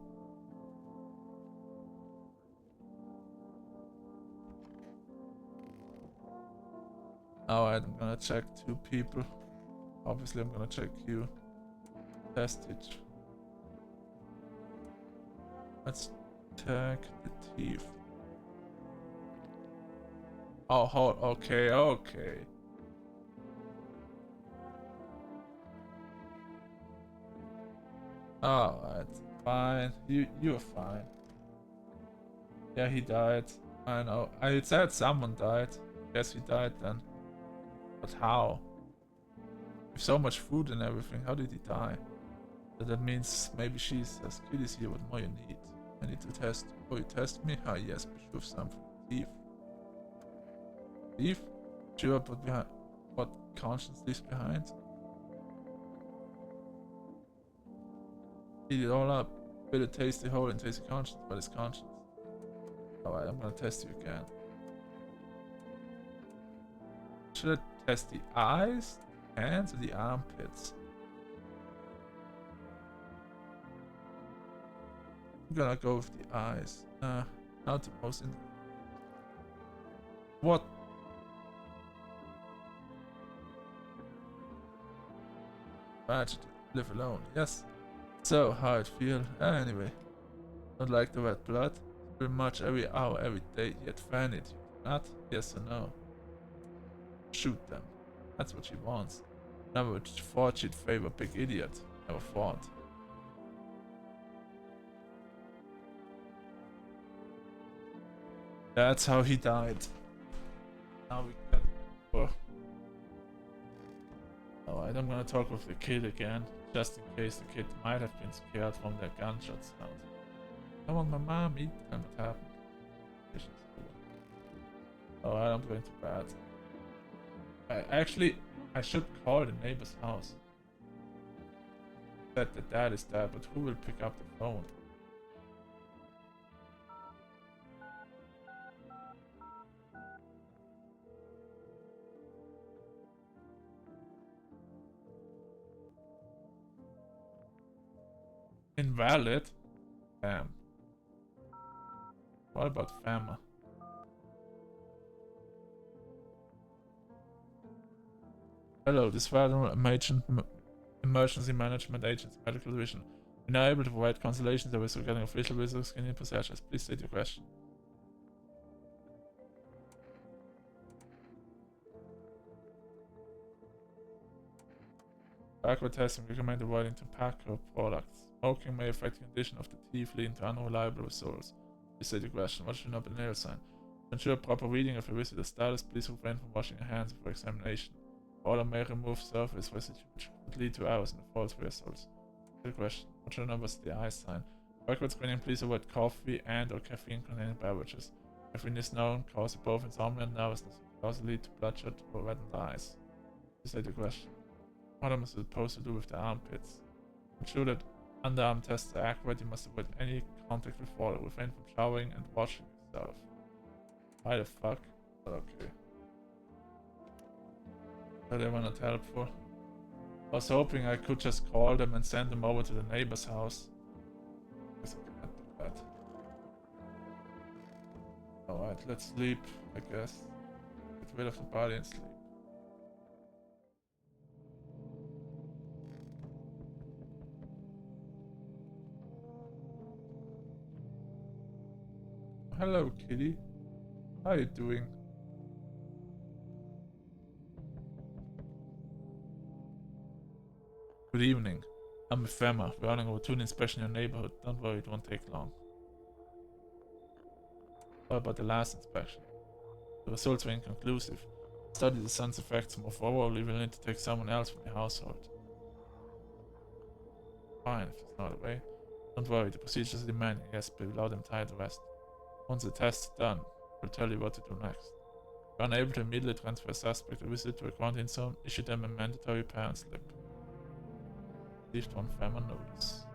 Alright, I'm gonna check 2 people. Obviously, I'm gonna check you. Test it. Let's check the thief. Oh, okay, okay. Alright, fine. You're fine. Yeah, he died. I know. I said someone died. Yes, he died then. But how? With so much food and everything, how did he die? So that means maybe she says, Kitty's here, what more you need? I need to test. Oh, you test me? Ah, yes, be sure of something. Thief. Thief? Sure, but behind what conscience leaves behind? Eat it all up. Build a tasty hole and tasty conscience, but it's conscience. Alright, I'm gonna test you again. Should I test the eyes, hands, or the armpits? I'm gonna go with the eyes. Not the most What? Badge, live alone. Yes. So, how it feel? Anyway. Not like the red blood. Pretty much every hour, every day, yet fan it. Not? Yes or no? Shoot them. That's what she wants. Never thought she'd favor big idiot. Never thought. That's how he died. Now we can. Oh. Alright, I'm gonna talk with the kid again, just in case the kid might have been scared from their gunshot sound. I want my mom eat and what happened. Alright, I'm going to bed. I should call the neighbor's house. Said that dad is dead, but who will pick up the phone? Invalid? Damn. What about FAMA? Hello, this Federal Emergency Management Agency Medical Division. We're now able to provide consultation service regarding official visitors screening procedures. Please state your question. Tobacco testing recommend avoiding tobacco products. Smoking may affect the condition of the teeth, leading to unreliable results. Please state your question. What should not be a nail sign? To ensure proper reading of your visitor's status, please refrain from washing your hands before examination. Water may remove surface residue, which could lead to errors and false results. Good question. What should not be the eye sign? Backward screening, please avoid coffee and or caffeine-containing beverages. Caffeine is known to cause both insomnia and nervousness. It can also lead to bloodshot or reddened eyes. Please state your question. What am I supposed to do with the armpits? To ensure that underarm tests are accurate, you must avoid any contact with water. Refrain from showering and washing yourself. Why the fuck? But okay. They were not helpful. I was hoping I could just call them and send them over to the neighbor's house. Guess I can't do that. Alright, let's sleep, I guess. Get rid of the body and sleep. Hello, kitty. How are you doing? Good evening. I'm FEMA. We're running a routine inspection in your neighborhood. Don't worry, it won't take long. What about the last inspection? The results were inconclusive. Study the sun's effects more thoroughly. We'll need to take someone else from your household. Fine, if it's not a way. Don't worry, the procedures are demanding, yes, but we'll allow them time to rest. Once the test is done, we'll tell you what to do next. If you're unable to immediately transfer a suspect or visit to a quarantine zone, issue them a mandatory parent slip. Received on FEMA notice.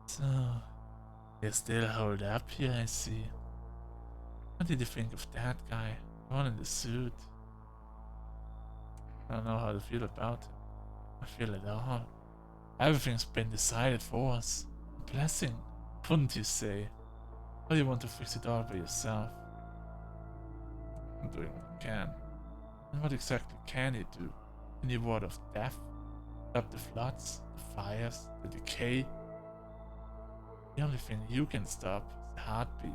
So, you still hold up here, I see. What did you think of that guy? The one in the suit. I don't know how to feel about him. I feel it all. Everything's been decided for us. A blessing, wouldn't you say? Or you want to fix it all by yourself? I'm doing what I can. And what exactly can he do? Any word of death? Stop the floods, the fires, the decay? The only thing you can stop is the heartbeat.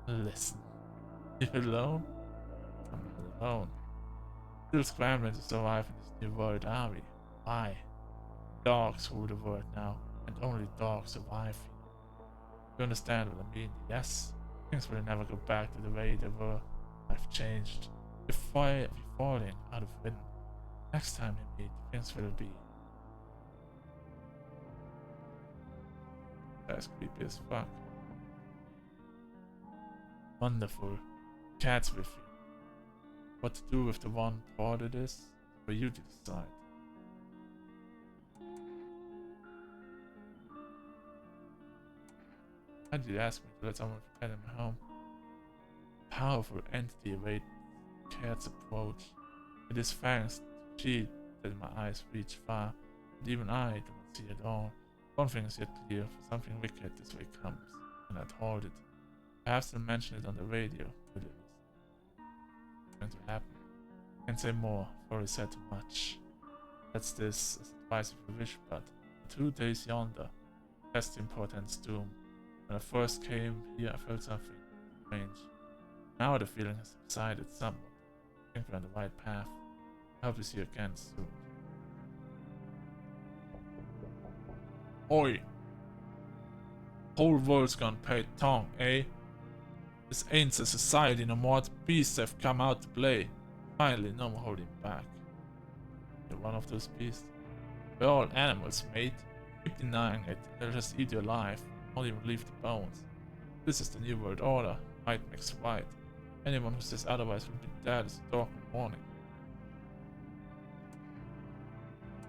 Listen. You're alone? I'm not alone. Still scrambling to survive in this new world, are we? Why? Dogs rule the world now, and only dogs survive. You understand what I mean? Yes? Things will never go back to the way they were. I've changed. We're falling out of wind. Next time we meet, things will be. That's creepy as fuck. Wonderful. Cat's with you. What to do with the one thought it is, for you to decide. Why did you ask me to let someone pet him home? Powerful entity await Cat's approach. It is thanks to she that my eyes reach far, but even I do not see it all. One thing is yet clear, for something wicked this way comes, and I told it. Perhaps they'll mention it on the radio. Will it? What's going to happen? Can't say more, for he said too much. That's this as advice if you wish, but 2 days yonder, that's the importance doom. When I first came here, I felt something strange. Now the feeling has subsided somewhat. I think we're on the right path. I hope to see you again soon. Oi! Whole world's gone paid tongue, eh? This ain't a society no more. The beasts have come out to play. Finally, no more holding back. You're one of those beasts. We're all animals, mate. Keep denying it. They'll just eat you alive. Won't even leave the bones. This is the new world order. White makes white. Anyone who says otherwise will be dead as a dog in the morning.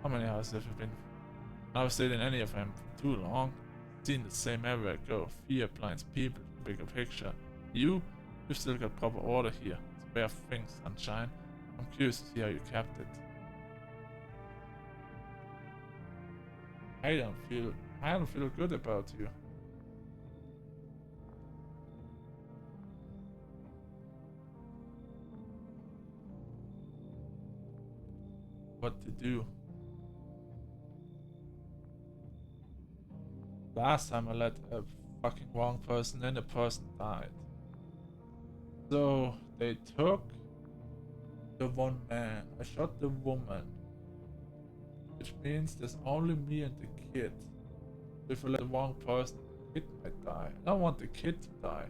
How many hours have you been? I've stayed in any of them for too long. Seen the same everywhere I go. Fear blinds people to the bigger picture. You've still got proper order here. It's a way of things, sunshine. I'm curious to see how you kept it. I don't feel good about you. What to do? Last time I let a fucking wrong person in, a person died. So they took the one man. I shot the woman. Which means there's only me and the kid. If I let the wrong person, the kid might die. I don't want the kid to die.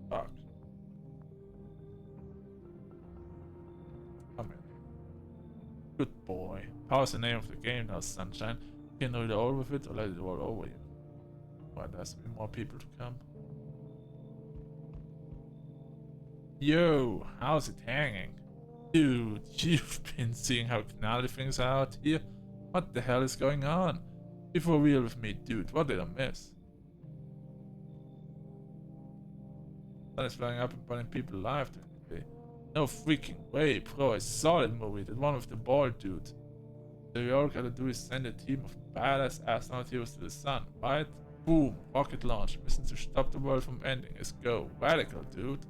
Fuck. Come in. Good boy. How's the name of the game now, sunshine? Can you do it all with it or let it roll over you? Why there's be more people to come. Yo, how's it hanging? Dude, you've been seeing how gnarly things are out here? What the hell is going on? Be for real with me, dude. What did I miss? Sun is flying up and burning people alive today. No freaking way, bro. I saw that movie. That one with the bald dude. So we all gotta do is send a team of badass astronaut heroes to the sun, right? Boom, rocket launch. Mission to stop the world from ending. Let's go. Radical, dude.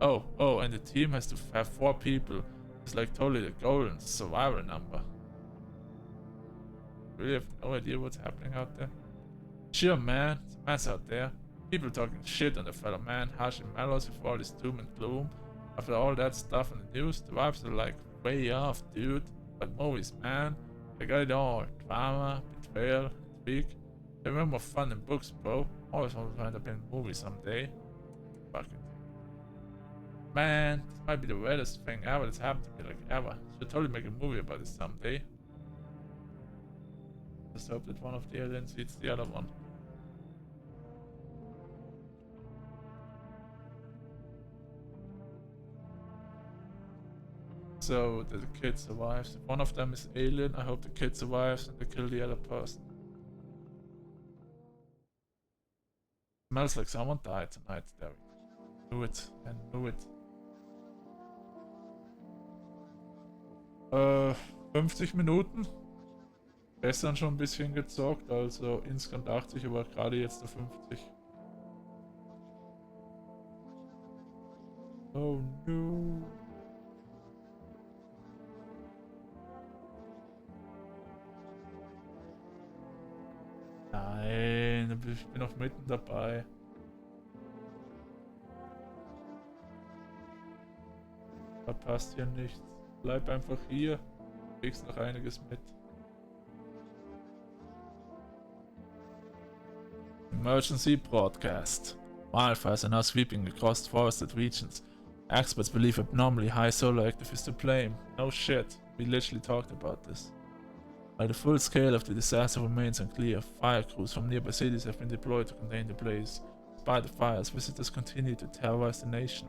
Oh, and the team has to have 4 people. It's like totally the golden survival number. Really have no idea what's happening out there. Sure, man. It's a mess out there. People talking shit on the fellow man, harsh and mellows with all this doom and gloom. After all that stuff in the news, the vibes are like way off, dude. But movies, man. They got it all. Drama, betrayal, intrigue. They were more fun than books, bro. Always want to end up in a movie someday. Fuck it. Man, this might be the weirdest thing ever that's happened to me, like ever. Should totally make a movie about this someday. Just hope that one of the aliens eats the other one. So that the kid survives. If one of them is alien, I hope the kid survives and they kill the other person. Smells like someone died tonight, Derek. Knew it, and knew it. 50 Minuten. Gestern schon ein bisschen gezockt, also insgesamt 80, aber gerade jetzt nur 50. Oh no. Nein, ich bin noch mitten dabei. Verpasst hier nichts. Bleib einfach hier. Kriegst noch einiges mit. Emergency broadcast. Wildfires are now sweeping across forested regions. Experts believe abnormally high solar activity is to blame. No shit, we literally talked about this. While the full scale of the disaster remains unclear, fire crews from nearby cities have been deployed to contain the blaze. Despite the fires, visitors continue to terrorize the nation.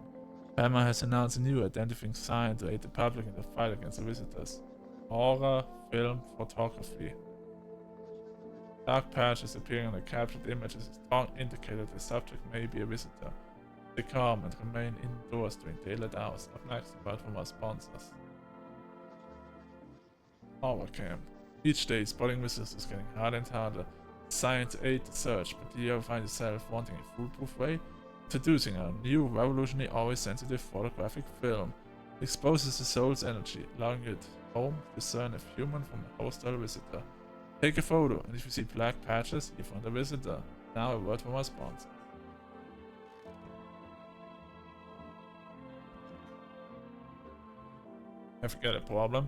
Bama has announced a new identifying sign to aid the public in the fight against the visitors. Horror film photography. Dark patches appearing on the captured images is a strong indicator the subject may be a visitor. Stay calm and remain indoors during daylight hours. Up next, about from our sponsors. Horror camp. Each day, spotting visitors is getting harder and harder. Science aid the search, but do you ever find yourself wanting a foolproof way? Introducing a new, revolutionary, always sensitive photographic film. It exposes the soul's energy, allowing you at home to discern a human from a hostile visitor. Take a photo, and if you see black patches, you found a visitor. Now a word from our sponsor. Have you got a problem?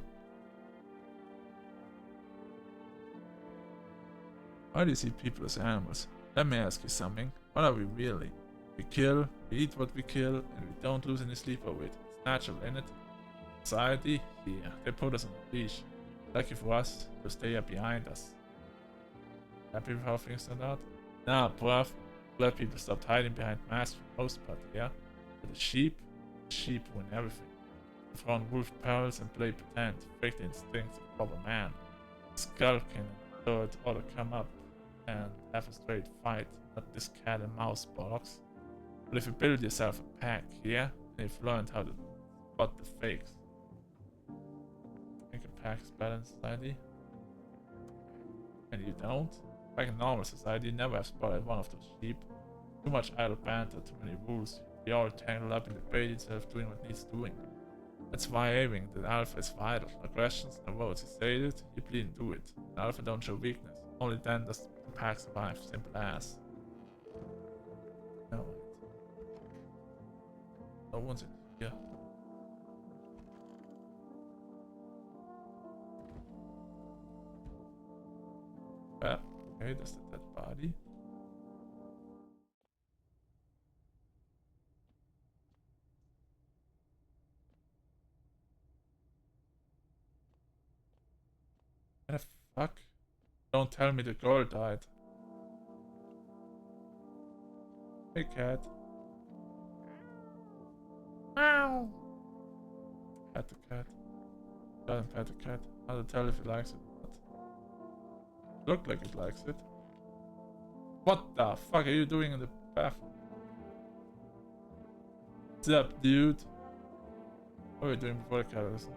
Why do you see people as animals? Let me ask you something. What are we really? We kill, we eat what we kill, and we don't lose any sleep over it. It's natural, isn't it? Society? Yeah, they put us on a leash. Lucky for us, because they are behind us. Happy with how things turned out? Nah, bruv. Glad people stopped hiding behind masks for the most part, yeah? But the sheep win everything. They throw on wolf perils and play pretend, fake the instincts of proper man. Skulking and third ought to come up and have a straight fight, not this cat and mouse bollocks. But if you build yourself a pack, yeah? And you've learned how to spot the fakes. Think a pack is better in society? And you don't? Back in normal society, you never have spotted one of those sheep. Too much idle banter, too many rules. We all tangled up in debate instead of doing what needs doing. That's why aiming the alpha is vital. No questions, no votes. You say it, you bleed and do it. The alpha don't show weakness. Only then does the pack survive. Simple as. No. No one's in here. Well, okay, that's the dead body. What the fuck? Don't tell me the girl died. Hey cat. Meow. Pet the cat. Doesn't pet the cat. How to tell if it likes it or not. Look like it likes it. What the fuck are you doing in the bathroom? What's up, dude? What were you doing before the cat was?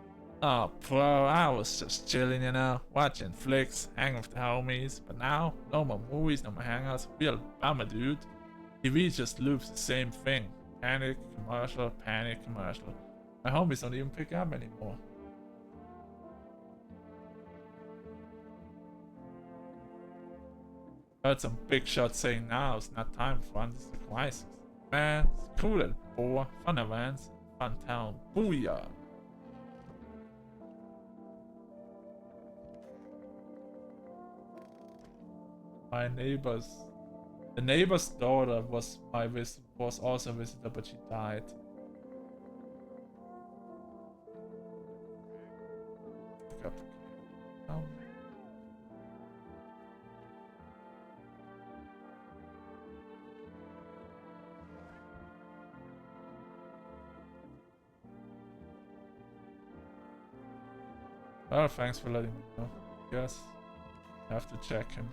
Oh, bro, I was just chilling, you know, watching flicks, hanging with the homies. But now, no more movies, no more hangouts. Real bummer, dude. TV just loops the same thing. Panic, commercial, panic, commercial. My homies don't even pick up anymore. Heard some big shot saying now it's not time for fun, this is a crisis. Man, it's cool at Boa, fun events, fun town, booyah! My the neighbor's daughter was also a visitor, but she died. Pick up the camera. Well, thanks for letting me know. Guess I have to check him.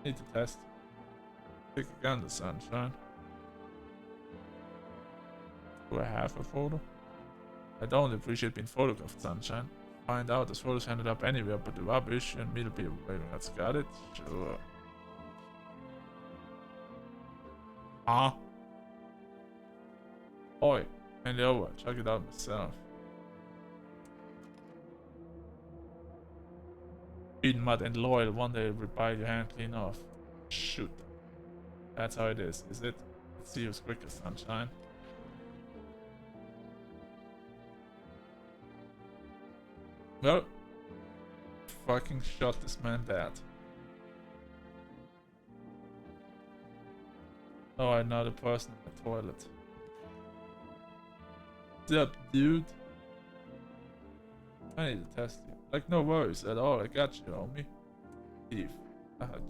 Need to test. Pick again the sunshine. Do I have a photo? I don't appreciate being photographed, sunshine. Find out the photos ended up anywhere but the rubbish and me to be waiting. That's got it? Sure. Huh? Oi, hand it over. Check it out myself. Beaten mud and loyal, one day will bite your hand clean off. Shoot. That's how it is it? Let's see who's quicker, sunshine. Well, fucking shot this man dead. Oh, I'm not a person in the toilet. What's up, dude? I need to test you. Like, no worries at all. I got you, homie. Thief.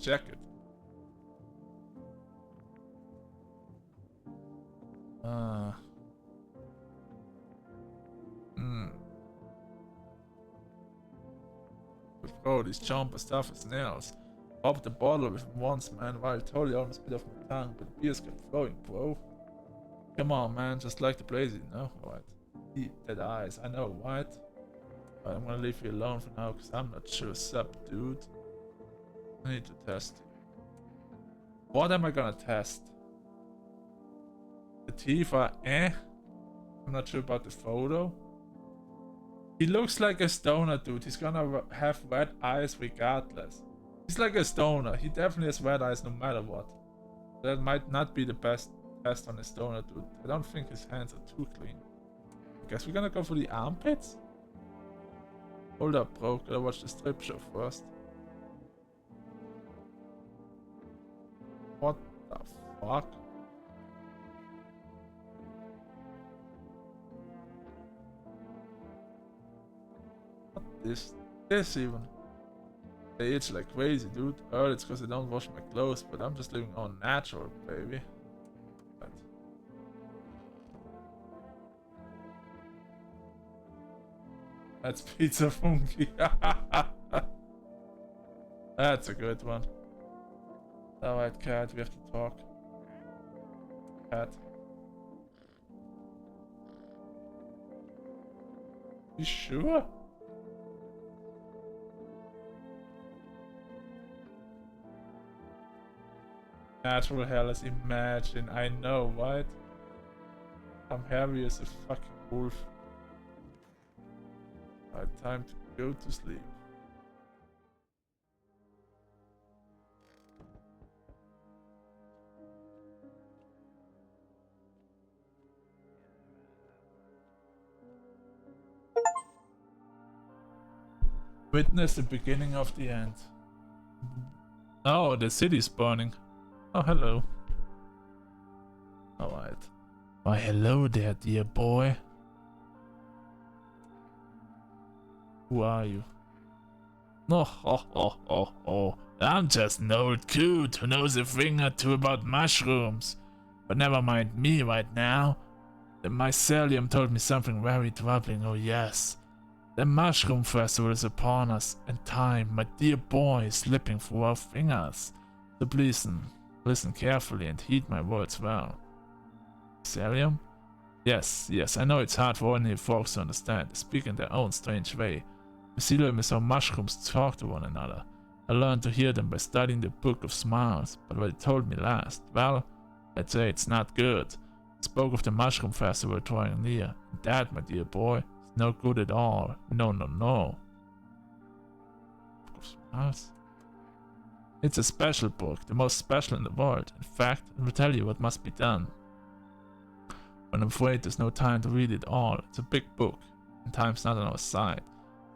Jacket. Bro, these jumper stuff is nails. Popped the bottle with him once, man. While totally almost bit off my tongue, but the beers kept flowing, bro. Come on, man. Just like the blaze, you know? Alright. Deep dead eyes. I know, right? But I'm gonna leave you alone for now, because I'm not sure. Sup, dude? I need to test you. What am I gonna test? The teeth are I'm not sure about the photo. He looks like a stoner, dude. He's gonna have red eyes regardless. He's like a stoner. He definitely has red eyes no matter what. That might not be the best test on a stoner, dude. I don't think his hands are too clean. I guess we're gonna go for the armpits? Hold up, bro. Gotta watch the strip show first. What the fuck? What is this even? They itch like crazy, dude. It's because I don't wash my clothes, but I'm just living all natural, baby. But that's Pizza Funky. That's a good one. Alright, cat, we have to talk. Cat. You sure? Natural hair, let's imagine. I know, right? I'm heavy as a fucking wolf. Alright, time to go to sleep. Witness the beginning of the end. Oh, the city's burning. Oh, hello. Alright. Why, hello there, dear boy. Who are you? Oh. I'm just an old coot who knows a thing or two about mushrooms. But never mind me right now. The mycelium told me something very troubling, oh yes. The mushroom festival is upon us, and time, my dear boy, is slipping through our fingers. So please listen carefully and heed my words well. Mycelium? Yes, I know it's hard for ordinary folks to understand. They speak in their own strange way. Mycelium is how mushrooms talk to one another. I learned to hear them by studying the Book of Smiles, but what it told me last, well, I'd say it's not good. It spoke of the mushroom festival drawing near, and that, my dear boy, is no good at all. No. Book of Smiles? It's a special book, the most special in the world. In fact, it will tell you what must be done. But I'm afraid there's no time to read it all. It's a big book, and time's not on our side.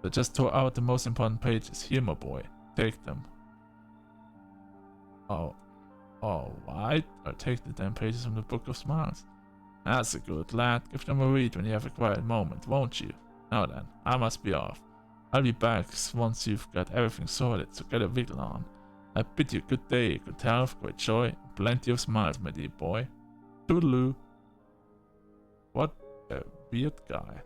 So just throw out the most important pages. Here, my boy. Take them. Oh, alright. I'll take the 10 pages from the Book of Smiles. That's a good lad. Give them a read when you have a quiet moment, won't you? Now then, I must be off. I'll be back once you've got everything sorted, so get a wiggle on. I bid you good day, good health, great joy, and plenty of smiles, my dear boy. Toodaloo. What a weird guy.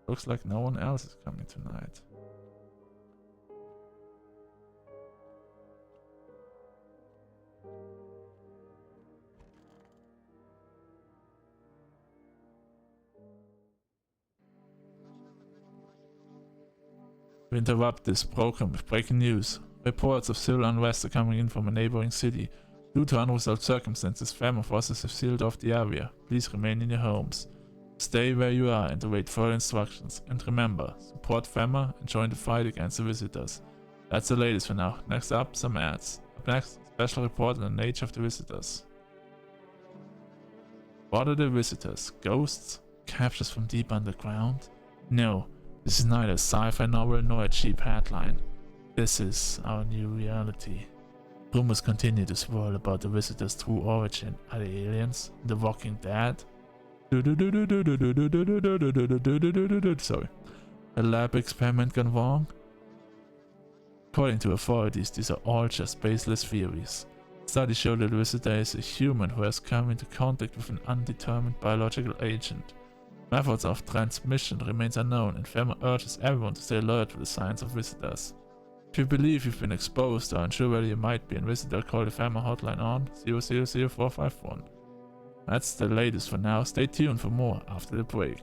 Looks like no one else is coming tonight. We interrupt this program with breaking news. Reports of civil unrest are coming in from a neighboring city. Due to unresolved circumstances, FEMA forces have sealed off the area. Please remain in your homes. Stay where you are and await further instructions. And remember, support FEMA and join the fight against the visitors. That's the latest for now. Next up, some ads. Up next, special report on the nature of the visitors. What are the visitors? Ghosts? Captures from deep underground? No, this is neither a sci-fi novel nor a cheap headline. This is our new reality. Rumors continue to swirl about the visitors' true origin. Are they aliens? The Walking Dead? Sorry. A lab experiment gone wrong? According to authorities, these are all just baseless theories. Studies show that the visitor is a human who has come into contact with an undetermined biological agent. Methods of transmission remains unknown, and FEMA urges everyone to stay alert to the signs of visitors. If you believe you've been exposed or unsure whether you might be a visitor, call the FEMA hotline on 000451. That's the latest for now. Stay tuned for more after the break.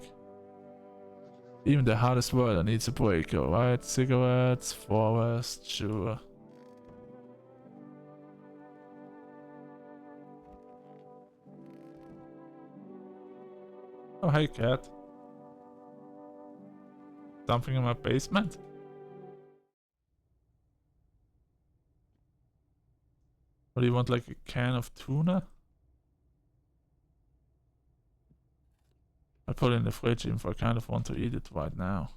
Even the hardest worker needs a break, alright? Cigarettes, forest, sure. Oh, hey cat. Something in my basement? What do you want, like a can of tuna? I put it in the fridge even if I kind of want to eat it right now.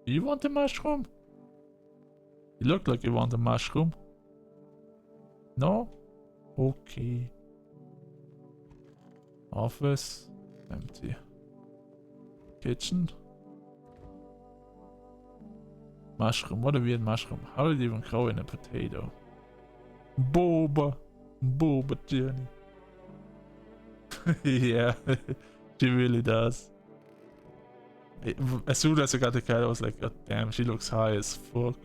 Do you want a mushroom? You look like you want a mushroom. No? Okay. Office. Empty. Kitchen. Mushroom. What a weird mushroom. How did it even grow in a potato? Boba. Boba journey. Yeah. She really does. As soon as I got the cat, I was like, God damn, she looks high as fuck.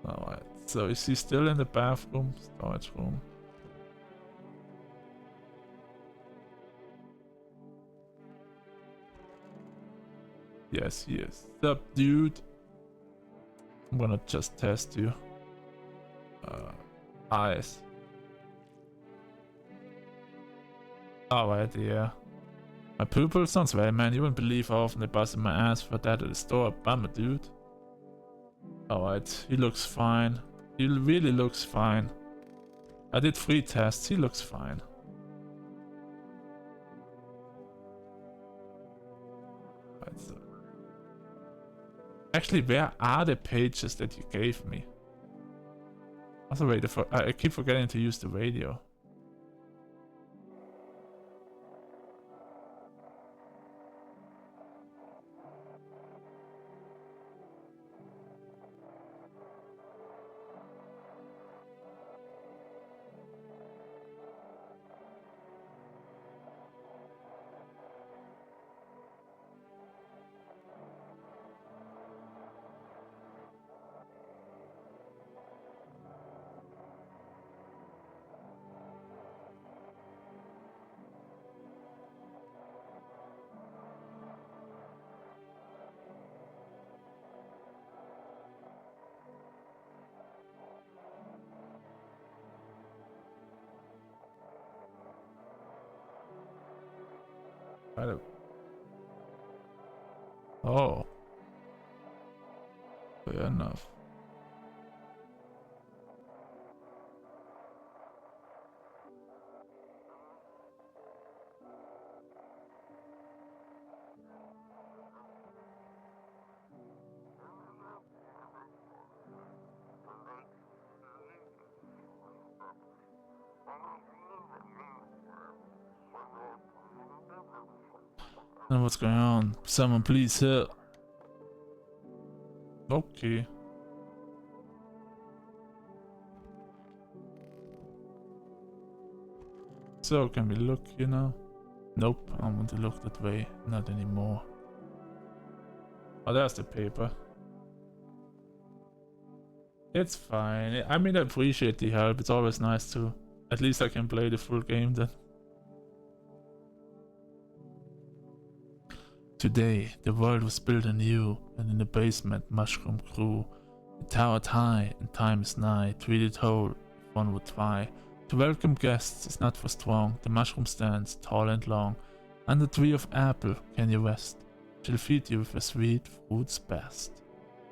Alright, so is he still in the bathroom? Storage room. Yes, he is. Sup, dude? I'm gonna just test you. Eyes. Alright, yeah. My pupil sounds well, man. You wouldn't believe how often they busted my ass for that at the store. Bummer, dude. Alright, he looks fine. He really looks fine. I did 3 tests. He looks fine. Right, so. Actually, where are the pages that you gave me? Also, wait, I keep forgetting to use the radio. Oh. Fair enough. I don't know what's going on. Someone please help. Okay. So, can we look, you know? Nope, I don't want to look that way. Not anymore. Oh, there's the paper. It's fine. I mean, I appreciate the help. It's always nice to... At least I can play the full game then. Today, the world was built anew, and in the basement mushroom grew. It towered high, and time is nigh, to eat it whole, if one would try. To welcome guests is not for strong, the mushroom stands tall and long. Under the tree of apple can you rest, shall feed you with the sweet fruits best.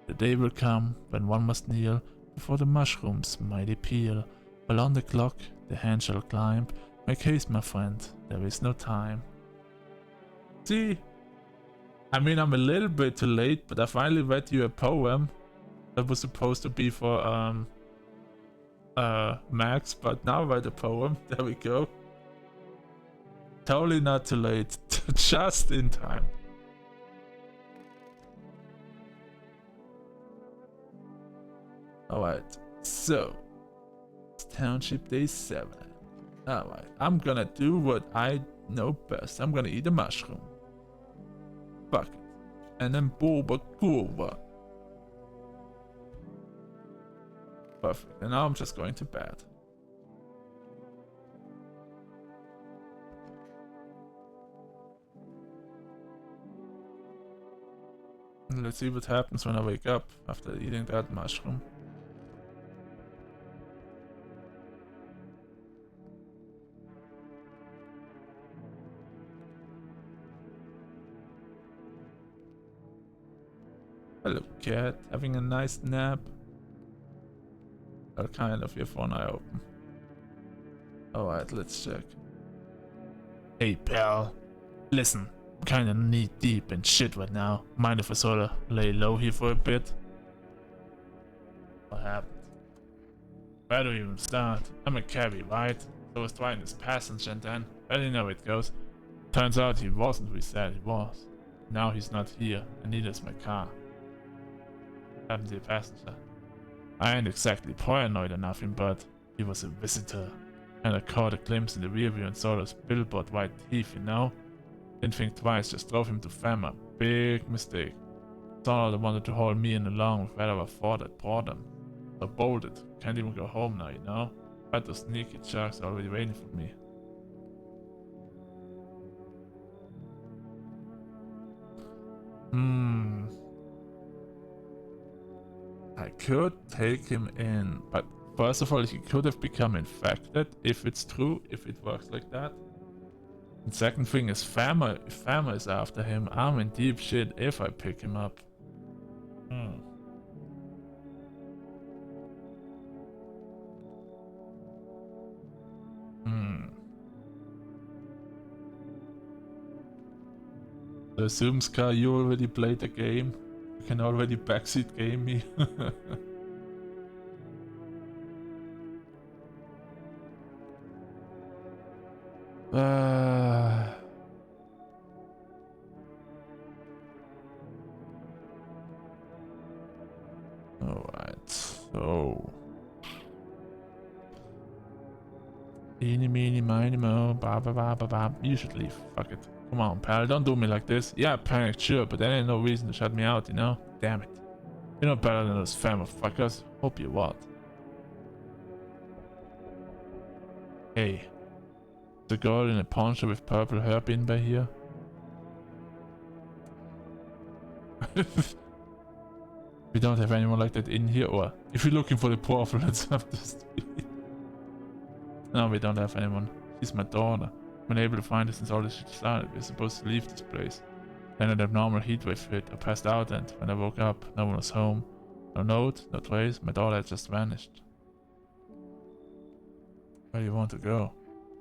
The day will come when one must kneel before the mushroom's mighty peel, while on the clock the hand shall climb. Make haste, my friend, there is no time. See? I mean, I'm a little bit too late, but I finally read you a poem that was supposed to be for Max, but now I read a poem. There we go. Totally not too late. Just in time. Alright, so it's Township Day 7. Alright, I'm gonna do what I know best. I'm gonna eat a mushroom. Fuck it. And then Boba Kurva. Perfect. And now I'm just going to bed. And let's see what happens when I wake up after eating that mushroom. Hello, cat. Having a nice nap? Well, kind of, if one eye open. Alright, let's check. Hey, pal. Listen, I'm kinda knee deep in shit right now. Mind if I sorta lay low here for a bit? What happened? Where do we even start? I'm a cabbie, right? So I was trying this passenger and then, well, you know how it goes. Turns out he wasn't who he said he was. Now he's not here, and neither is my car. Happened to the passenger. I ain't exactly paranoid or nothing, but he was a visitor. And I caught a glimpse in the rearview and saw those billboard white teeth, you know? Didn't think twice, just drove him to Fama. Big mistake. Thought they wanted to haul me in along with whatever thought that brought them. So bolted. Can't even go home now, you know? But those sneaky sharks are already waiting for me. I could take him in, but first of all, he could have become infected, if it's true, if it works like that. And second thing is Fama. If Fama is after him, I'm in deep shit if I pick him up. So assumes Scar, you already played the game. You can already backseat game me. Alright, so eeny meeny miny mo, ba ba ba ba ba. You should leave. Fuck it. Come on, pal, don't do me like this. Yeah, panicked, sure, but that ain't no reason to shut me out, you know? Damn it. You're not better than those Fama fuckers. Hope you what? Hey. The girl in a poncho with purple hair been by here? We don't have anyone like that in here, or if you're looking for the portal, let's have the street. No, we don't have anyone. She's my daughter. Been able to find her since all this shit started. We're supposed to leave this place. Then an abnormal heatwave hit. I passed out, and when I woke up, no one was home. No note, no trace. My daughter had just vanished. Where do you want to go?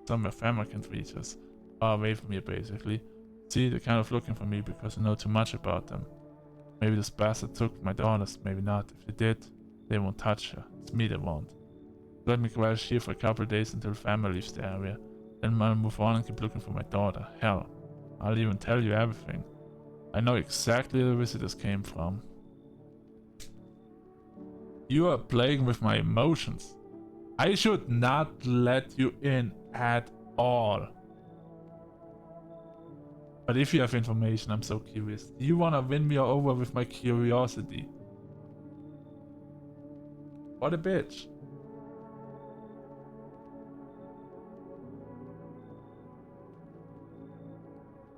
Somewhere Fama can reach us. Far away from here, basically. See, they're kind of looking for me because I know too much about them. Maybe this bastard took my daughters, maybe not. If they did, they won't touch her. It's me they won't. Let me crash here for a couple of days until Fama leaves the area. Then I'll move on and keep looking for my daughter. Hell, I'll even tell you everything. I know exactly where the visitors came from. You are playing with my emotions. I should not let you in at all. But if you have information, I'm so curious. Do you wanna win me over with my curiosity? What a bitch.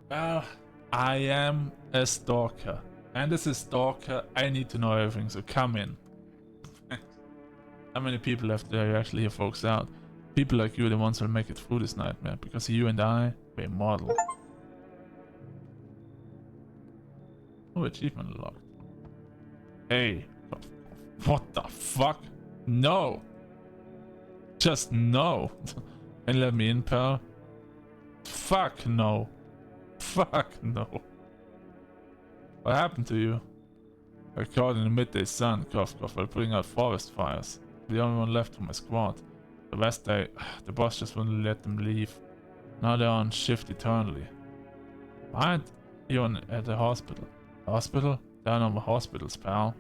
Well, I am a stalker. And as a stalker, I need to know everything, so come in. How many people left there you actually hear folks out? People like you are the ones who will make it through this nightmare, because you and I, we're immortal. Oh, achievement unlocked. Hey. What the fuck? No! Just no! And let me in, pal. Fuck no. Fuck no. What happened to you? I caught in the midday sun, cough cough, while putting out forest fires. The only one left from my squad. The rest the boss just wouldn't let them leave. Now they're on shift eternally. Why aren't you at the hospital? Hospital? There are no more hospitals, pal.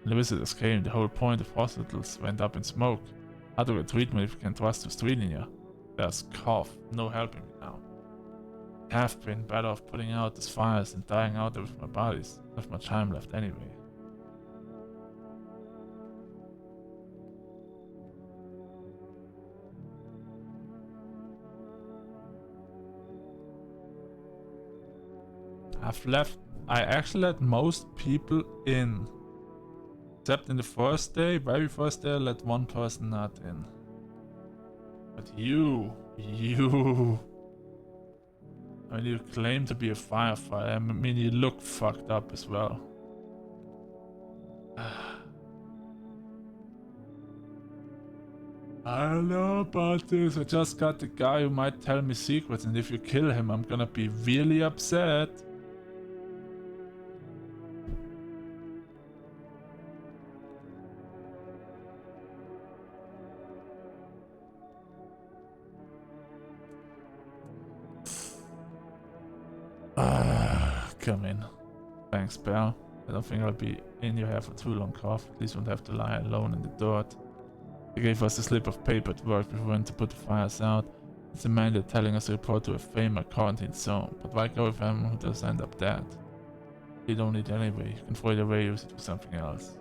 When the visitors came, the whole point of hospitals went up in smoke. How do we treatment if you can trust to Strelinja? There's cough, no helping me now. I have been better off putting out these fires and dying out there with my bodies. Not much time left anyway. I actually let most people in. Except in the first day, very first day I let one person not in. But you. I mean, you claim to be a firefighter. I mean, you look fucked up as well. I don't know about this. I just got the guy who might tell me secrets, and if you kill him, I'm gonna be really upset. Come in. Thanks, pal. I don't think I'll be in your hair for too long, Cough. At least won't have to lie alone in the dirt. They gave us a slip of paper at work before we went to put the fires out. It's a mandate telling us to report to a famous quarantine zone. But why go with anyone who does end up dead? You don't need it anyway. You can throw it away or use it for something else.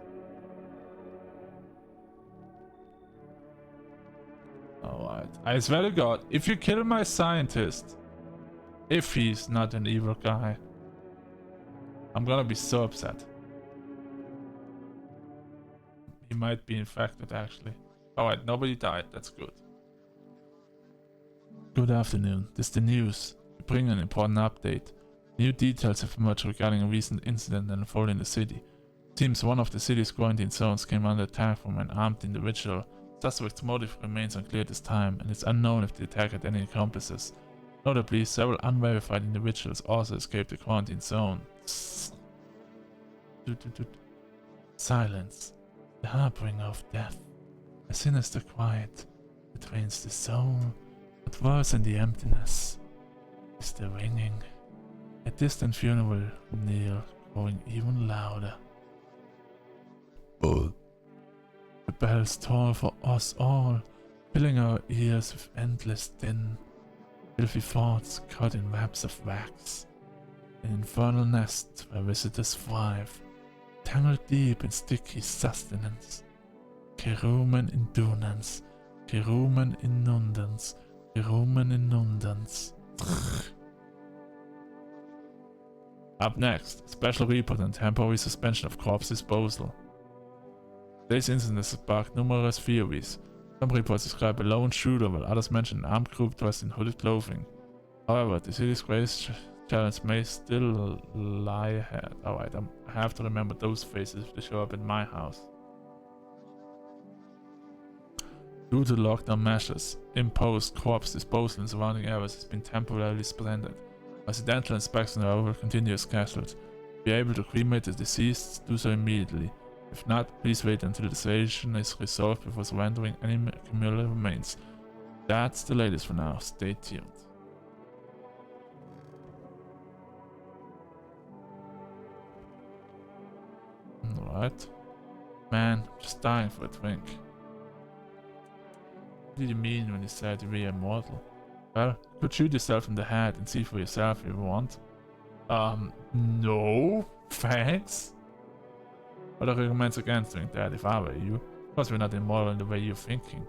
Alright. I swear to God, if you kill my scientist, if he's not an evil guy, I'm gonna be so upset. He might be infected, actually. Alright, nobody died. That's good. Good afternoon. This is the news. We bring an important update. New details have emerged regarding a recent incident that unfolded in the city. It seems one of the city's quarantine zones came under attack from an armed individual. Suspect's motive remains unclear at this time, and it's unknown if the attack had any accomplices. Notably, several unverified individuals also escaped the quarantine zone. Silence. The harbinger of death. A sinister quiet that drains the soul, but worse than the emptiness is the ringing. A distant funeral knell growing even louder. The bells toll for us all, filling our ears with endless din. Filthy thoughts caught in webs of wax. An infernal nest where visitors thrive, tangled deep in sticky sustenance. Kerumen indunans, Kerumen inundans, Kerumen inundans. Up next, a special report on temporary suspension of corpse disposal. Today's incident has sparked numerous theories. Some reports describe a lone shooter, while others mention an armed group dressed in hooded clothing. However, the city's greatest challenge may still lie ahead. Alright, I have to remember those faces if they show up in my house. Due to lockdown measures, imposed corpse disposal in surrounding areas has been temporarily suspended. Residential inspections, however, will continue as scheduled. If you are able to cremate the deceased, do so immediately. If not, please wait until the situation is resolved before surrendering any cumulative remains. That's the latest for now. Stay tuned. Alright. Man, I'm just dying for a drink. What did you mean when you said you were immortal? Well, you could shoot yourself in the head and see for yourself if you want. No, thanks. But I recommend against doing that if I were you. Of course, we're not immortal in the way you're thinking.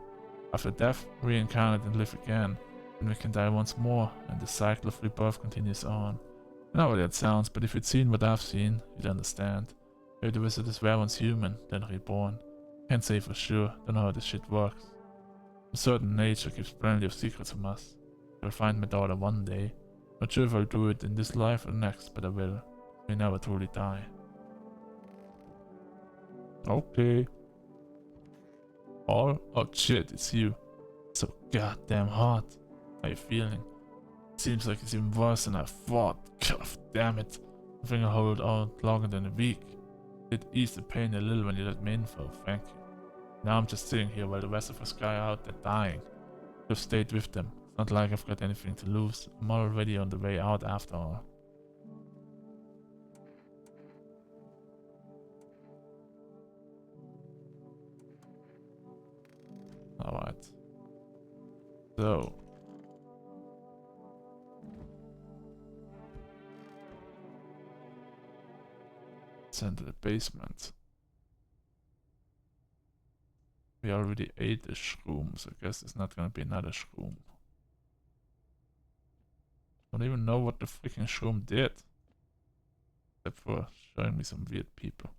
After death, reincarnate and live again, and we can die once more, and the cycle of rebirth continues on. I know what that sounds, but if you'd seen what I've seen, you'd understand. If the visitors were once human, then reborn. Can't say for sure, don't know how this shit works. A certain nature keeps plenty of secrets from us. I'll find my daughter one day. Not sure if I'll do it in this life or next, but I will. We never truly die. Okay. Oh shit, it's you. So goddamn hot. How you feeling? Seems like it's even worse than I thought. God damn it. I think I'll hold out longer than a week. It eased the pain a little when you let me in, though, thank you. Now I'm just sitting here while the rest of us guy out there dying. Just stayed with them. It's not like I've got anything to lose. I'm already on the way out after all. Alright. So. Let's enter the basement. We already ate the shroom, so I guess there's not gonna be another shroom. Don't even know what the freaking shroom did. Except for showing me some weird people.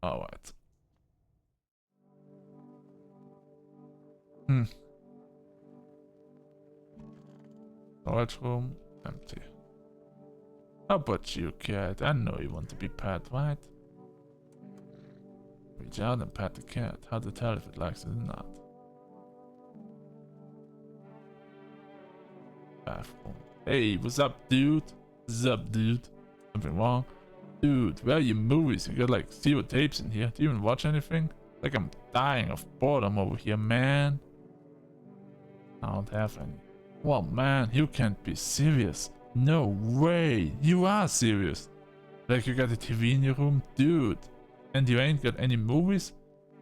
Alright. Storage room, empty. How about you, cat? I know you want to be pet, right? Reach out and pet the cat. Hard to tell if it likes it or not. Bathroom. Hey, what's up, dude? What's up, dude? Something wrong? Dude, where are your movies? You got like 0 tapes in here. Do you even watch anything? Like I'm dying of boredom over here, man. I don't have any. Well, man, you can't be serious. No way. You are serious. Like you got a TV in your room? Dude. And you ain't got any movies?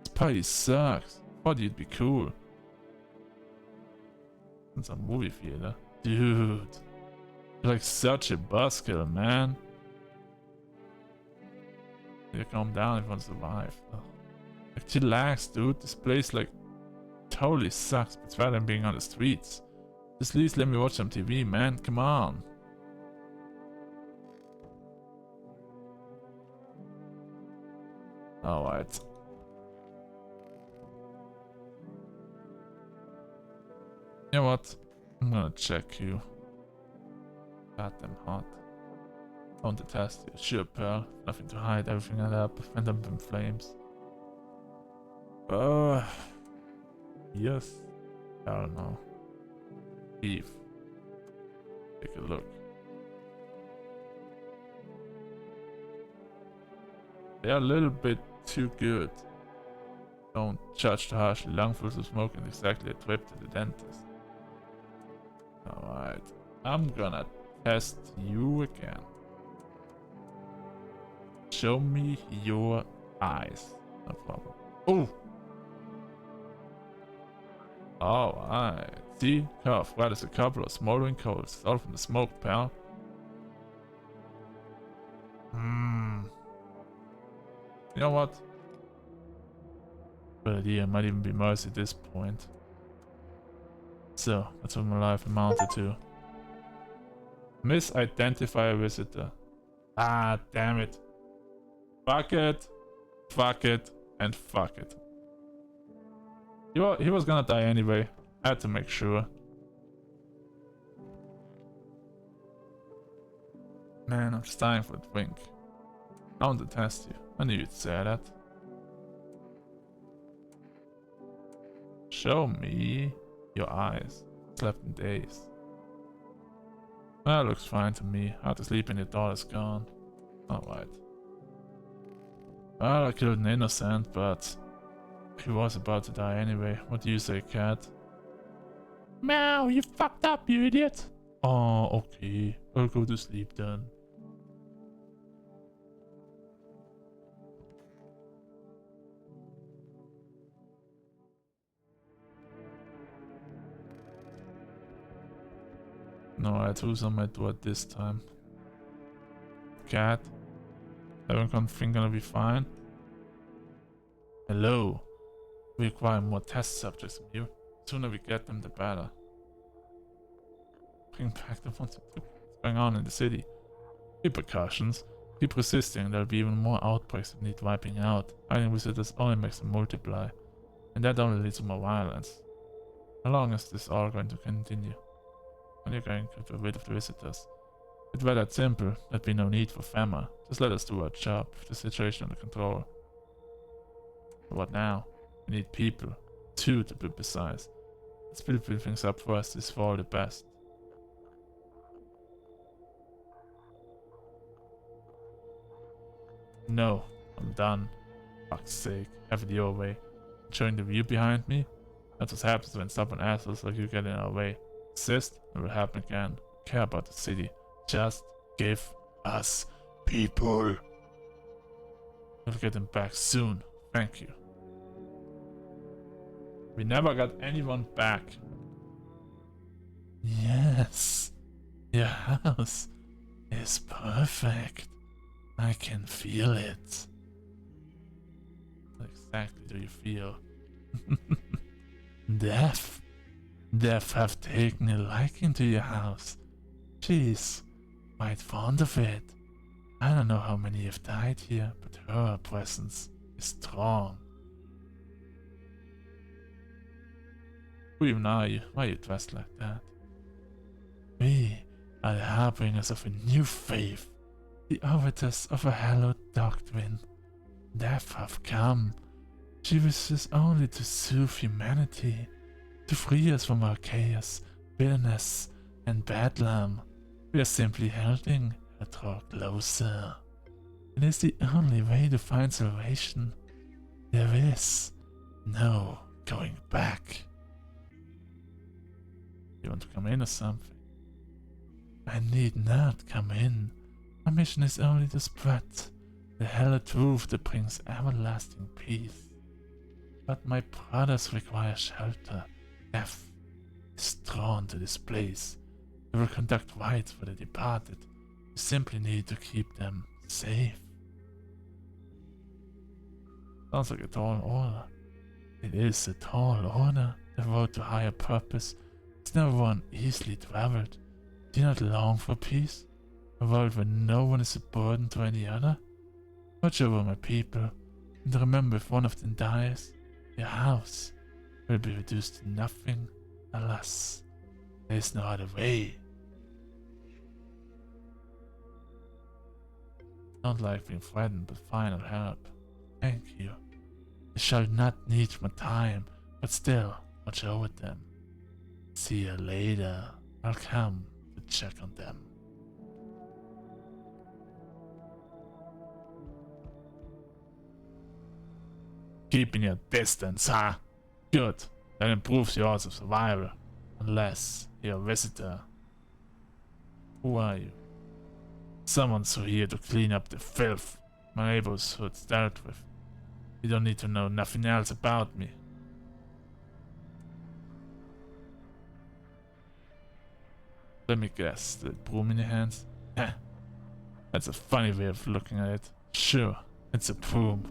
This party sucks. Thought you'd be cool. It's a movie theater. Dude. You're like such a buzzkill, man. You calm down if you want to survive. Ugh. Like chillax, dude. This place like totally sucks. It's better than being on the streets. Just at least let me watch some TV, man. Come on. Alright. You know what? I'm gonna check you. Goddamn hot. I want to test you. Sure, Pearl. Nothing to hide. Everything lit up. And up in flames. Yes. I don't know. Eve. Take a look. They're a little bit too good. Don't judge too harshly. Lungfuls of smoke is exactly a trip to the dentist. Alright. I'm gonna test you again. Show me your eyes. No problem. Oh! Alright. See? Cough. Well, there's a couple of smoldering coals. It's all from the smoke, pal. You know what? Good idea. Might even be mercy at this point. So, that's what my life amounted to. Misidentify a visitor. Ah, damn it. Fuck it. Fuck it. And fuck it. He was gonna die anyway. I had to make sure. Man, I'm just dying for a drink. I want to test you. I knew you'd say that. Show me your eyes. Slept in days. Well, looks fine to me. How to sleep and your daughter's gone. Alright. Well, I killed an innocent, but he was about to die anyway. What do you say, cat? Meow, you fucked up, you idiot. Oh, okay. I'll go to sleep then. No, I who's on my door this time? Cat? Everyone think gonna be fine? Hello? We require more test subjects from you. The sooner we get them, the better. Bring back the ones what's going on in the city. Repercussions. Keep resisting, there'll be even more outbreaks that need wiping out. Hiding visitors only makes them multiply. And that only leads to more violence. How long is this all going to continue? When you're going to get rid of the visitors? It's well that simple. There'd be no need for FEMA. Just let us do our job, with the situation under control. But what now? We need people. 2 to be precise. Let's build things up first, this for all the best. No, I'm done. Fuck's sake, have it your way. Showing the view behind me? That's what happens when stubborn assholes like you get in our way. Insist, it will happen again. Care about the city. Just give us people. We'll get them back soon. Thank you. We never got anyone back. Yes, your house is perfect. I can feel it. What exactly do you feel? Death. Death have taken a liking to your house. She's quite fond of it. I don't know how many have died here, but her presence is strong. Who even are you? Why are you dressed like that? We are the harbingers of a new faith, the arbiters of a hallowed doctrine. Death have come. She wishes only to soothe humanity, to free us from our chaos, bitterness, and bedlam. We are simply holding her draw closer. It is the only way to find salvation. There is no going back. You want to come in or something? I need not come in. My mission is only to spread the hallowed truth that brings everlasting peace. But my brothers require shelter. Death is drawn to this place. We will conduct rites for the departed. We simply need to keep them safe. Sounds like a tall order. It is a tall order. The road to higher purpose is never one easily traveled. Do you not long for peace? A world where no one is a burden to any other? Watch over my people, and remember if one of them dies, your house will be reduced to nothing. Alas, there is no other way. Don't like being threatened, but final help. Thank you. I shall not need my time, but still watch over them. See you later. I'll come to check on them. Keeping your distance, huh? Good. That improves your odds of survival. Unless you're a visitor. Who are you? Someone's here to clean up the filth my neighborhood's dealt with. You don't need to know nothing else about me. Let me guess, the broom in your hands? Heh. That's a funny way of looking at it. Sure, it's a broom.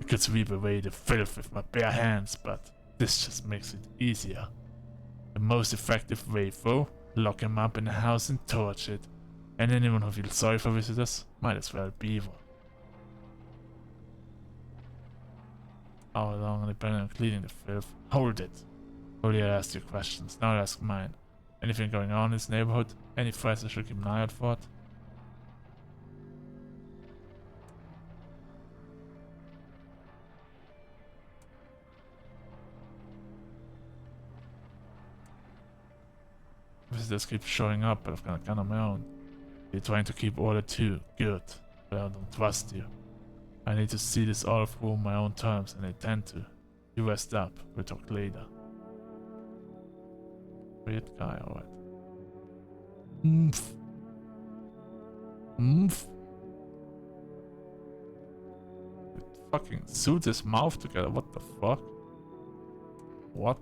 I could sweep away the filth with my bare hands, but this just makes it easier. The most effective way though, lock him up in a house and torch it. And anyone who feels sorry for visitors might as well be one. How long are they planning on cleaning the filth? Hold it. Earlier I asked you questions, now I ask mine. Anything going on in this neighborhood? Any threats I should keep an eye out for? Visitors keep showing up, but I've got a gun on my own. You're trying to keep order too. Good. But I don't trust you. I need to see this all through on my own terms, and I tend to. You rest up. We'll talk later. Weird guy, alright. Oomph. Oomph. It fucking suits his mouth together. What the fuck? What?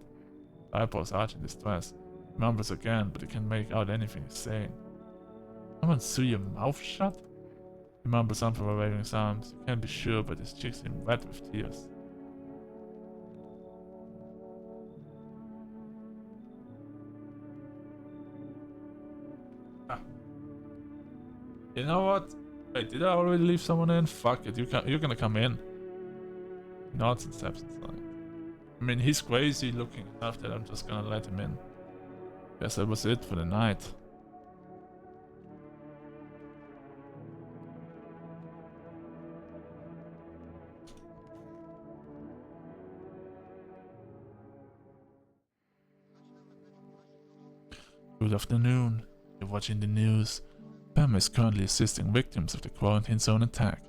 Eyebrows arch in distress. Mumbles again, but he can't make out anything he's saying. Someone sew your mouth shut? He mumbles something while waving his arms. You can't be sure, but his cheeks seem wet with tears. You know what? Wait, did I already leave someone in? Fuck it, you're gonna come in. Nods and steps inside. I mean, he's crazy looking enough that I'm just gonna let him in. Guess that was it for the night. Good afternoon. You're watching the news. PAM is currently assisting victims of the quarantine zone attack.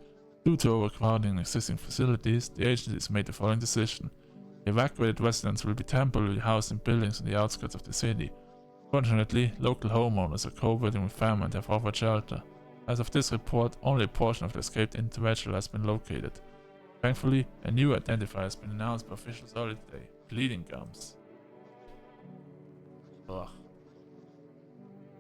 Due to overcrowding in existing facilities, the agency has made the following decision. The evacuated residents will be temporarily housed in buildings on the outskirts of the city. Fortunately, local homeowners are cooperating with FAM and have offered shelter. As of this report, only a portion of the escaped individual has been located. Thankfully, a new identifier has been announced by officials earlier today. Bleeding gums. Ugh.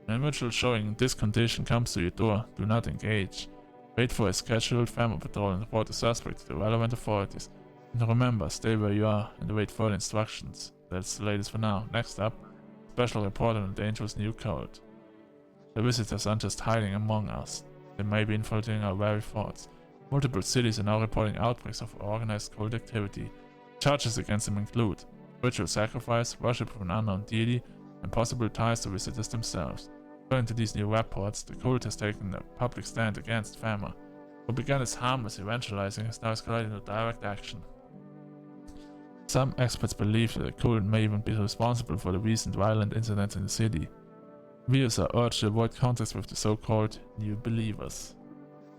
When an individual showing this condition comes to your door, do not engage. Wait for a scheduled FAM patrol and report the suspect to the relevant authorities. And remember, stay where you are and await further instructions. That's the latest for now. Next up, special report on a dangerous new cult. The visitors aren't just hiding among us. They may be infiltrating our very thoughts. Multiple cities are now reporting outbreaks of organized cult activity. Charges against them include ritual sacrifice, worship of an unknown deity, and possible ties to visitors themselves. According to these new reports, the cult has taken a public stand against FAMA. What began as harmless evangelizing has now escalated into direct action. Some experts believe that the cult may even be responsible for the recent violent incidents in the city. Viewers are urged to avoid contact with the so-called new believers.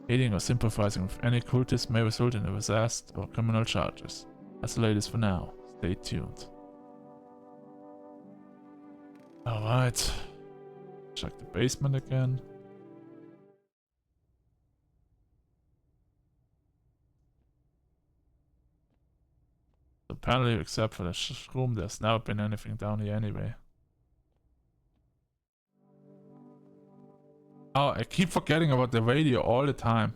Aiding or sympathizing with any cultist may result in arrest or criminal charges. That's the latest for now. Stay tuned. Alright. Check the basement again. Apparently, except for the room, there's never been anything down here anyway. Oh, I keep forgetting about the radio all the time.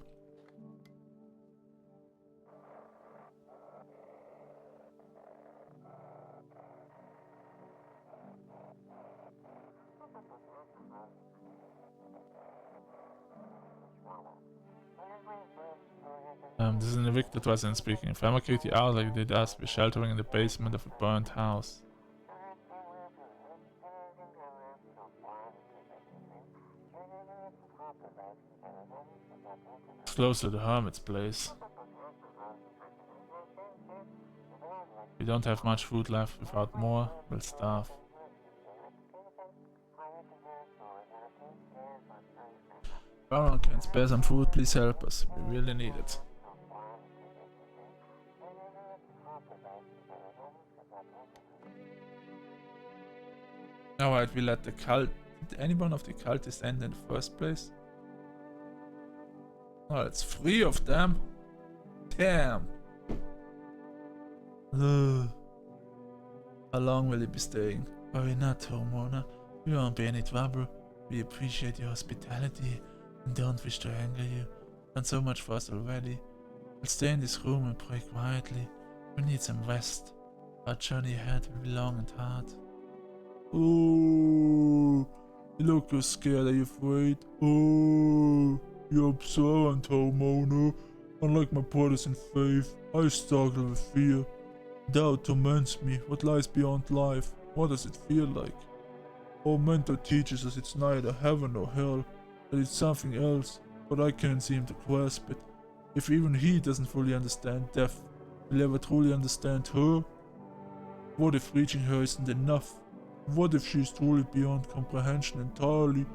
This is an evicted resident speaking. FAMA kicked you out like they did us. We're sheltering in the basement of a burnt house. It's close to the hermit's place. We don't have much food left. Without more, we'll starve. Baron, can spare some food? Please help us. We really need it. Alright, we let the cult... Did anyone of the cultists end in the first place? Oh, it's 3 of them? Damn! How long will you be staying? Worry not, homeowner. We won't be any trouble. We appreciate your hospitality and don't wish to anger you. Done so much for us already. We'll stay in this room and pray quietly. We need some rest. Our journey ahead will be long and hard. Oh, you look so scared. Are you afraid? Oh, you're observant, homeowner. Unlike my brothers in faith, I struggle with fear. Doubt torments me. What lies beyond life? What does it feel like? Our mentor teaches us it's neither heaven nor hell, that it's something else, but I can't seem to grasp it. If even he doesn't fully understand death, will he ever truly understand her? What if reaching her isn't enough? What if she is truly beyond comprehension entirely?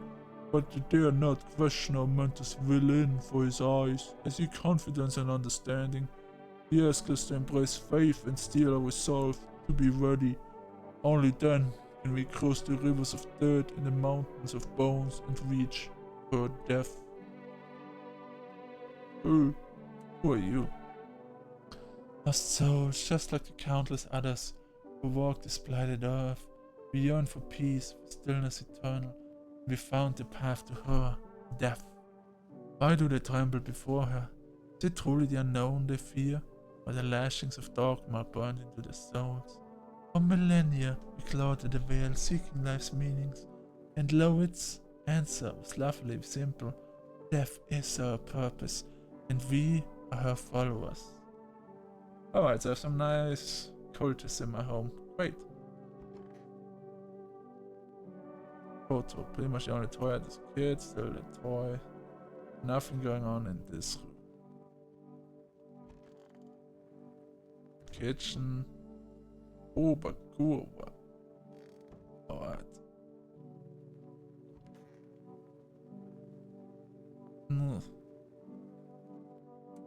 But you dare not question our mentor's will in for his eyes, as he confidence and understanding. He asks us to embrace faith and steel our resolve to be ready. Only then can we cross the rivers of dirt and the mountains of bones and reach her death. Who are you? Lost souls, just like the countless others who walk this blighted earth. We yearn for peace, for stillness eternal. We found the path to her, death. Why do they tremble before her? Is it truly the unknown they fear, or the lashings of dogma burned into their souls? For millennia we clawed at the veil, seeking life's meanings, and lo, it's answer was lovely, simple. Death is our purpose, and we are her followers. Alright, so I have some nice cultists in my home. Great. Photo, pretty much the only toy I had as a kid, still a toy. Nothing going on in this room. Kitchen. Oberkurve. Alright.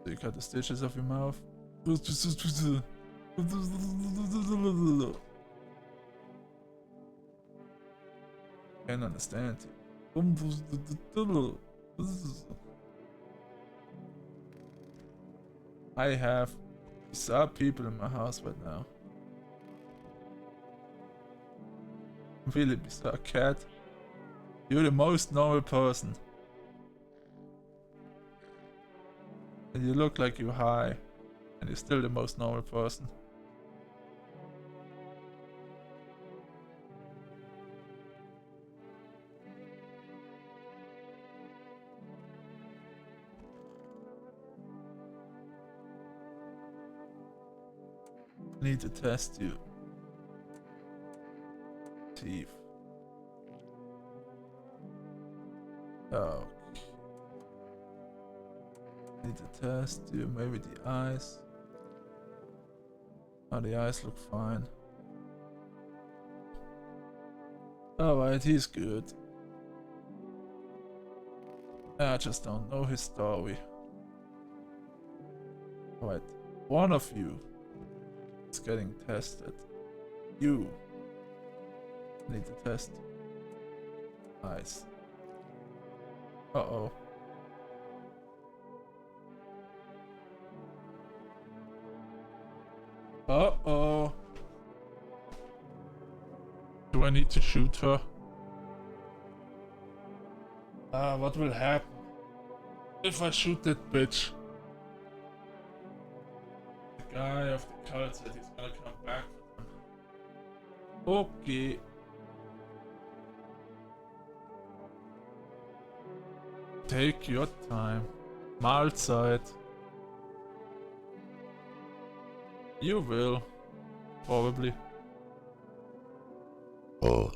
So you cut the stitches off your mouth. Can't understand you. I have bizarre people in my house right now. Really bizarre cat. You're the most normal person. And you look like you're high. And you're still the most normal person. Need to test you. Teeth. Okay. Need to test you. Maybe the eyes. Oh, the eyes look fine. Alright, he's good. I just don't know his story. Alright, one of you is getting tested. You need to test. Nice. Uh-oh. Uh-oh. Do I need to shoot her? What will happen if I shoot that bitch? The guy of the cult said he's gonna come back for them. Okay. Take your time. Mahlzeit. You will. Probably. Oh.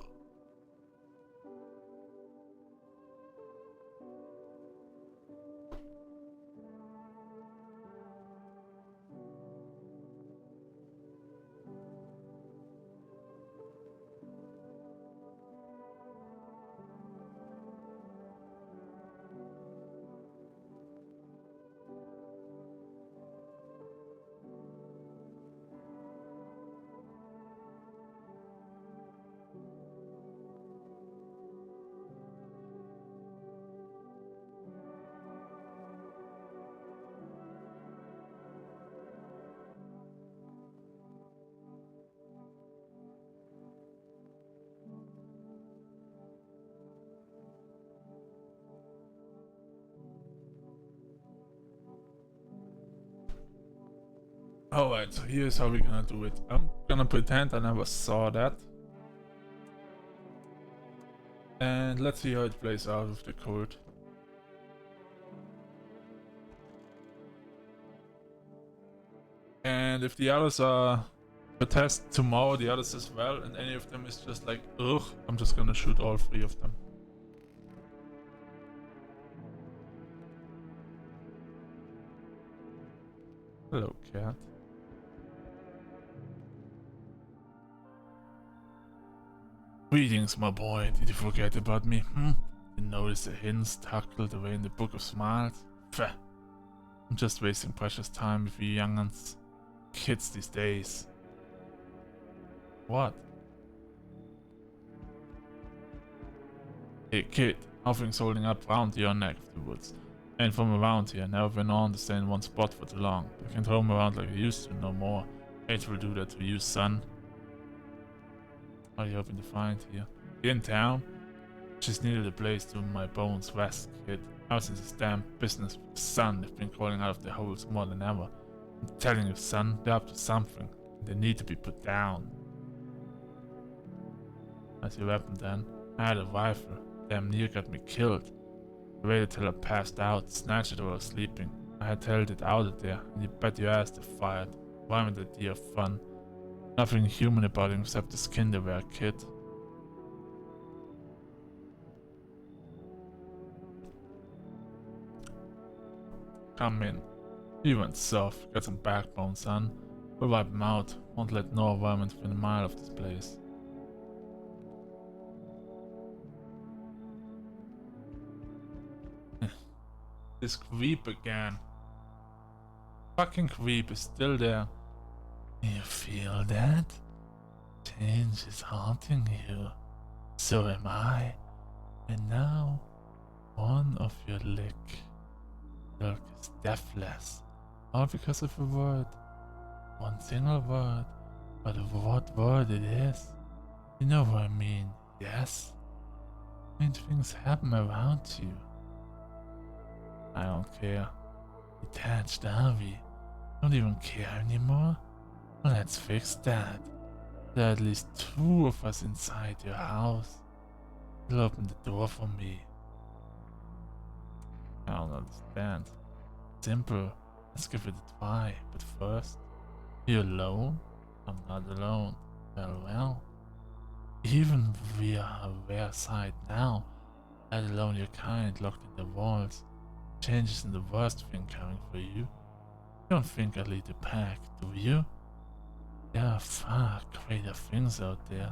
Alright, so here's how we're gonna do it. I'm gonna pretend I never saw that. And let's see how it plays out with the code. And if the others are to test tomorrow, the others as well, and any of them is just like, ugh, I'm just gonna shoot all 3 of them. Hello, cat. Greetings, my boy. Did you forget about me? Didn't notice the hints tucked away in the Book of Smiles? Pfeh. I'm just wasting precious time with you young'uns. Kids these days. What? Hey kid, how things holding up round your neck of the woods? And from around here, never been on to stay in one spot for too long. I can't roam around like I used to no more. Hate will do that to you, son. What are you hoping to find here? In town? Just needed a place to my bones rest, kid. Ever since this damn business with the sun, they've been crawling out of their holes more than ever. I'm telling you, son, they're up to something. They need to be put down. That's your weapon then. I had a rifle. damn near got me killed. I waited till I passed out, snatched it while I was sleeping. I had held it out of there, and you bet your ass they fired. Violent idea of fun. Nothing human about him except the skin they wear, kid. Come in. You went soft. Got some backbone, son. We'll wipe him out. Won't let no environment within a mile of this place. This creep again. Fucking creep is still there. You feel that? Change is haunting you. So am I. And now, one of your ilk is deathless. All because of a word. One single word. But what word it is? You know what I mean, yes? Strange things happen around you. I don't care. Detached, are we? Don't even care anymore? Well, let's fix that. There are at least 2 of us inside your house. You'll open the door for me. I don't understand. Simple. Let's give it a try. But first, you alone? I'm not alone. Well. Even we are aware side now, let alone your kind locked in the walls. Change isn't the worst thing coming for you. You don't think I lead the pack, do you? There are far greater things out there.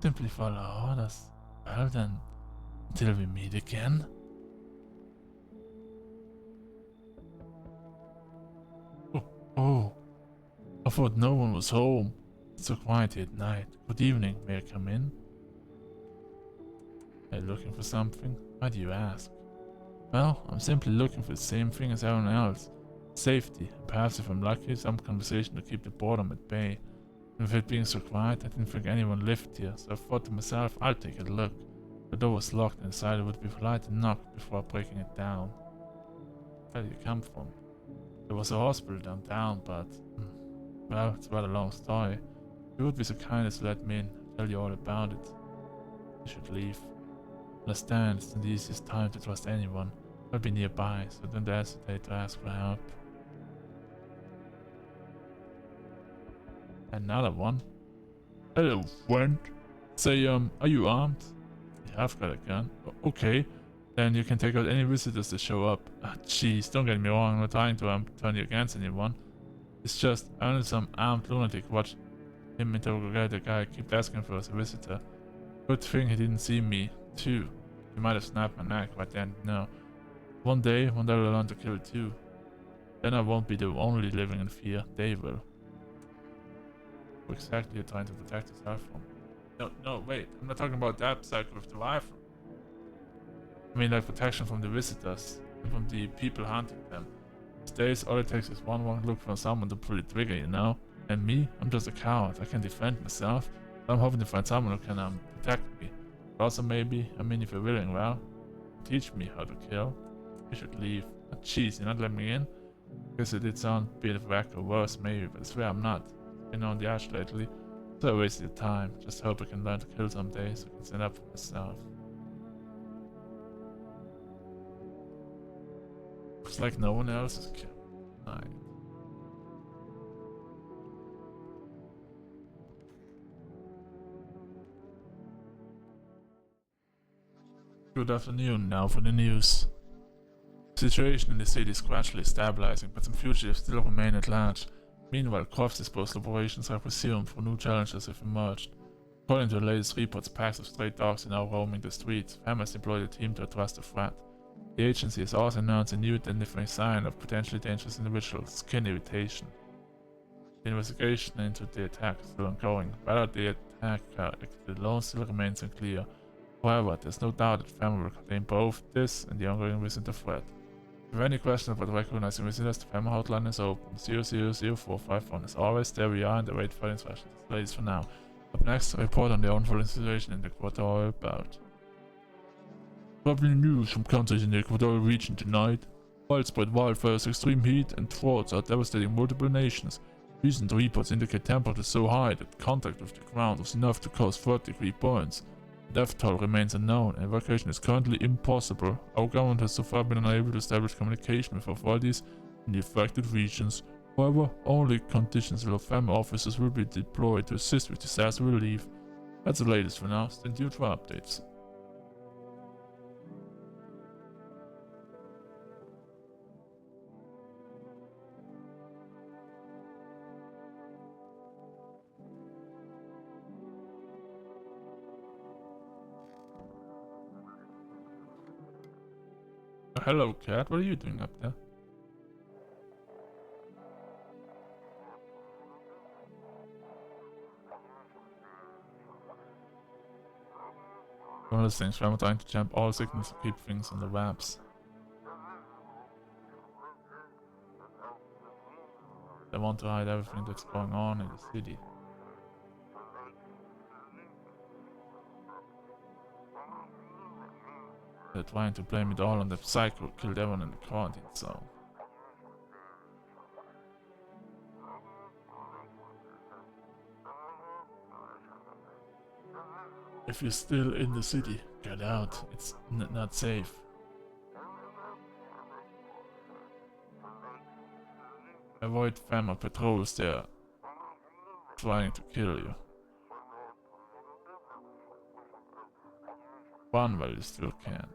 Simply follow orders. Well then, until we meet again. Oh, I thought no one was home. It's so quiet here at night. Good evening, may I come in? Are you looking for something? Why do you ask? Well, I'm simply looking for the same thing as everyone else. Safety, and perhaps if I'm lucky, some conversation to keep the boredom at bay. And with it being so quiet, I didn't think anyone lived here, so I thought to myself, I'll take a look. The door was locked and decided it would be polite to knock before breaking it down. Where do you come from? There was a hospital downtown, but... well, it's quite a long story. If you would be so kind as to let me in, I'll tell you all about it. You should leave. Understand, it's not the easiest time to trust anyone. I'll be nearby, so don't hesitate to ask for help. Another one. Hello, friend. Say, are you armed? Yeah, I've got a gun. Okay, then you can take out any visitors that show up. Jeez, don't get me wrong, I'm not trying to turn you against anyone. It's just, only some armed lunatic watched him interrogate the guy, keep asking for as a visitor. Good thing he didn't see me, too. He might have snapped my neck right then, no. One day, when they'll learn to kill too. Then I won't be the only living in fear, they will. Who exactly you're trying to protect yourself from? No, wait, I'm not talking about that cycle with the rifle. I mean like protection from the visitors, and from the people hunting them. These days, all it takes is one wrong look from someone to pull the trigger, you know? And me, I'm just a coward, I can defend myself. So I'm hoping to find someone who can protect me. But also maybe, I mean if you're willing, well, teach me how to kill. You should leave. Oh, jeez, you're not letting me in? Guess it did sound a bit of whack or worse maybe, but I swear I'm not. Been on the edge lately, so I wasted your time. Just hope I can learn to kill someday so I can stand up for myself. Looks like no one else is killed. Right. Good afternoon, now for the news. The situation in the city is gradually stabilizing, but some fugitives still remain at large. Meanwhile, corpse disposal operations have resumed for new challenges have emerged. According to the latest reports, packs of stray dogs are now roaming the streets. Farmers deployed a team to address the threat. The agency has also announced a new identifying sign of potentially dangerous individuals, skin irritation. The investigation into the attack is still ongoing. Whether the attack alone still remains unclear. However, there's no doubt that FAMA will contain both this and the ongoing visitor threat. If you have any questions about recognizing visitors, the FAMA hotline is open. 000451 as always, there we are and await further instructions. Ladies for now. Up next, a report on the unfolding situation in the Equatorial Belt. Troubling news from countries in the Equatorial region tonight. Widespread wildfires, extreme heat, and droughts are devastating multiple nations. Recent reports indicate temperatures so high that contact with the ground was enough to cause 3rd-degree burns. Death toll remains unknown. Evacuation is currently impossible. Our government has so far been unable to establish communication with authorities in the affected regions. However, only contingent family officers will be deployed to assist with disaster relief. That's the latest for now. Stay tuned for updates. Hello, cat. What are you doing up there? One of those things where I'm trying to jump all signals to keep things on the webs. They want to hide everything that's going on in the city. They're trying to blame it all on the psycho who killed everyone in the quarantine zone. If you're still in the city, get out. It's not safe. Avoid family patrols, they're trying to kill you. Run while you still can.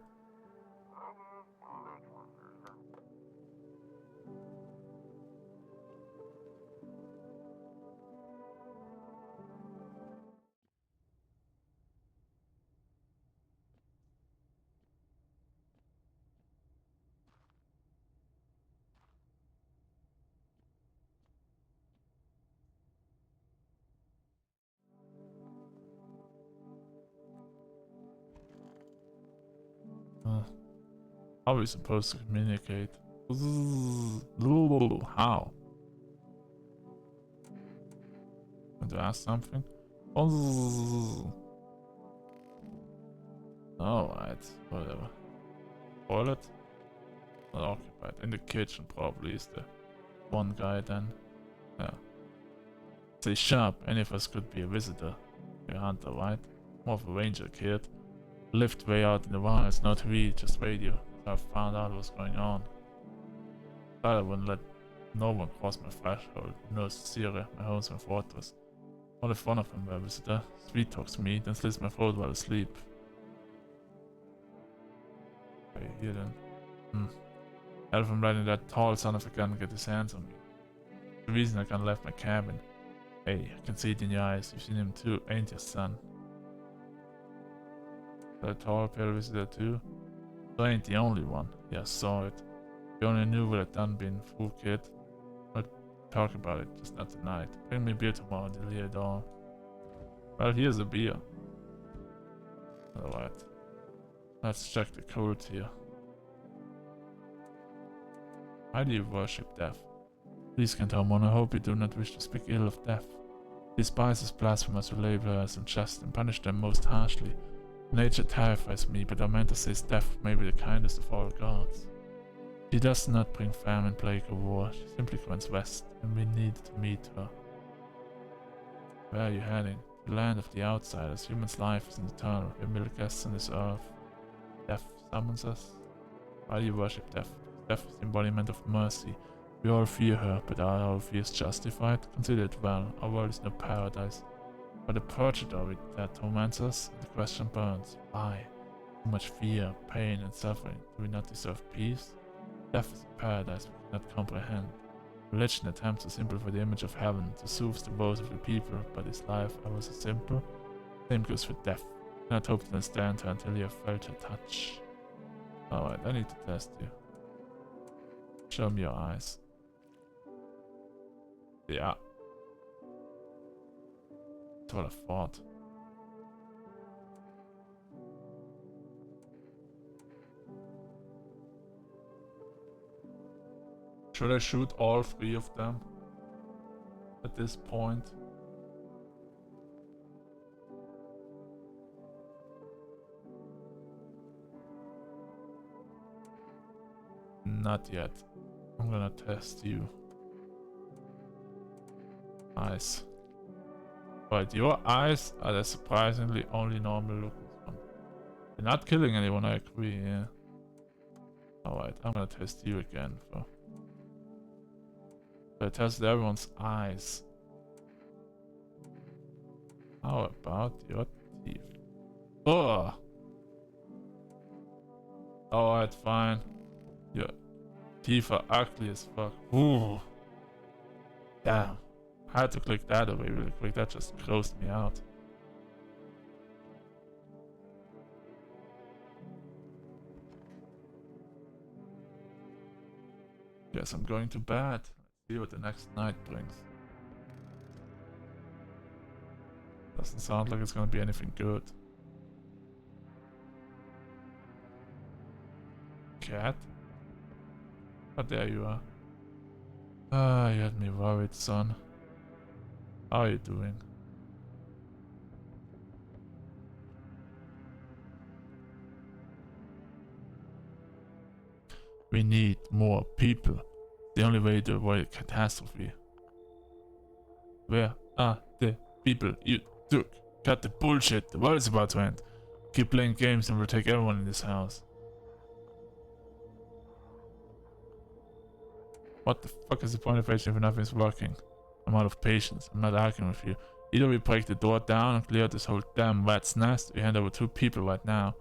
How are we supposed to communicate? How? Want to ask something? Alright, whatever. Toilet? Not occupied. In the kitchen probably is the one guy then. Yeah. Stay sharp, any of us could be a visitor. You're a hunter, right? More of a ranger kid. Lived way out in the wild, it's not TV, just radio. I found out what's going on. I wouldn't let no one cross my threshold. No, Syria, my home's my fortress. What if one of them were a visitor? Sweet talks me, then slits my throat while asleep. Okay, here then. Help from letting that tall son of a gun get his hands on me. The reason I can't left my cabin. Hey, I can see it in your eyes. You've seen him too, ain't you, son? That tall pale visitor too? You ain't the only one. Yeah, I saw it. You only knew what I'd done being fool, kid. I'd talk about it, just not tonight. Bring me beer tomorrow, they'll hear it all. Well, here's a beer. Alright. Let's check the code here. Why do you worship death? Please, Kantamon, I hope you do not wish to speak ill of death. He despises blasphemers who labor as unjust and punish them most harshly. Nature terrifies me, but Amanda says death may be the kindest of all gods. She does not bring famine, plague, or war. She simply grants rest, and we need to meet her. Where are you heading? To the land of the outsiders. Human's life is eternal. We are merely guests on this earth. Death summons us. Why do you worship death? Death is the embodiment of mercy. We all fear her, but are our fears justified? Consider it well. Our world is no paradise. But the purgatory of it that torments us, the question burns. Why? So much fear, pain, and suffering. Do we not deserve peace? Death is a paradise we cannot comprehend. Religion attempts to simplify the image of heaven, to soothe the woes of the people, but is life ever so simple? Same goes for death. You cannot hope to understand her until you have felt her touch. Alright, I need to test you. Show me your eyes. Yeah. That's what I thought. Should I shoot all three of them at this point? Not yet. I'm gonna test you. Eyes. But your eyes are the surprisingly only normal looking You're not killing anyone, I agree, yeah. Alright, I'm gonna test you again for... So I tested everyone's eyes. How about your teeth? Ugh! Alright, fine. Your teeth are ugly as fuck. Ooh. Damn. I had to click that away really quick. That just grossed me out. Guess I'm going to bed. Let's see what the next night brings. Doesn't sound like it's gonna be anything good. Cat? Oh, there you are. Ah, you had me worried, son. How are you doing? We need more people. The only way to avoid a catastrophe. Where are the people you took? Cut the bullshit. The world is about to end. Keep playing games and we'll take everyone in this house. What the fuck is the point of raging if nothing's working? I'm out of patience. I'm not arguing with you. Either we break the door down and clear this whole damn rat's nest, or we hand over 2 people right now.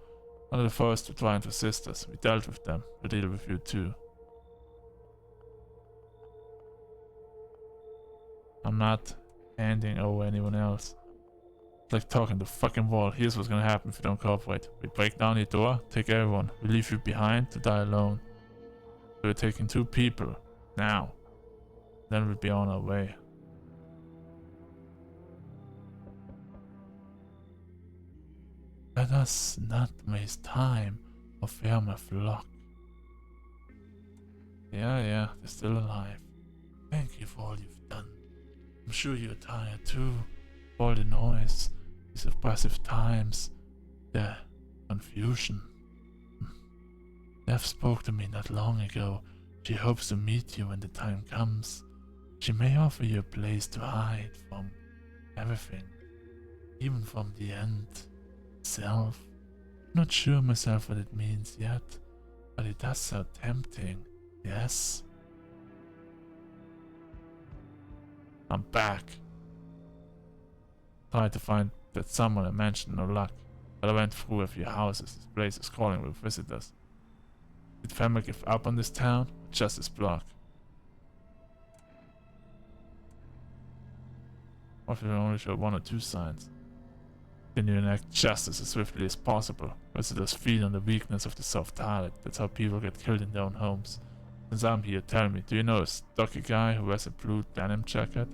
One of the first to try and resist us. We dealt with them. We'll deal with you too. I'm not handing over anyone else. It's like talking to the fucking wall. Here's what's gonna happen if you don't cooperate. We break down your door, take everyone. We leave you behind to die alone. So we're taking 2 people. Now. Then we'll be on our way. Let us not waste time or fear my flock. Yeah, they're still alive. Thank you for all you've done. I'm sure you're tired too. All the noise, these oppressive times, the confusion. Death spoke to me not long ago. She hopes to meet you when the time comes. She may offer you a place to hide from everything, even from the end itself. Not sure myself what it means yet, but it does sound tempting, yes? I'm back. Tried to find that someone I mentioned, no luck. But I went through a few houses. This place is calling with visitors. Did family give up on this town? Just this block. What if we only show 1 or 2 signs? Then you enact justice as swiftly as possible. Visitors feed on the weakness of the soft-hearted. That's how people get killed in their own homes. Since I'm here, tell me, do you know a stocky guy who wears a blue denim jacket?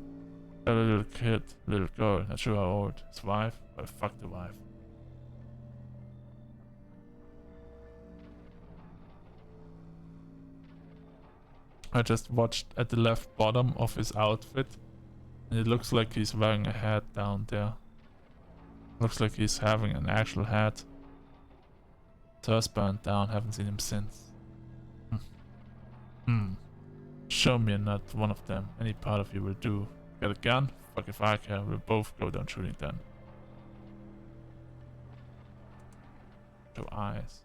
Got a little kid, little girl, not sure how old. His wife? Well, fuck the wife. I just watched at the left bottom of his outfit, and it looks like he's wearing a hat down there. Looks like he's having an actual hat. Tur's burned down, haven't seen him since. Show me you're not one of them. Any part of you will do. Got a gun? Fuck if I care, we'll both go down shooting then. Show eyes.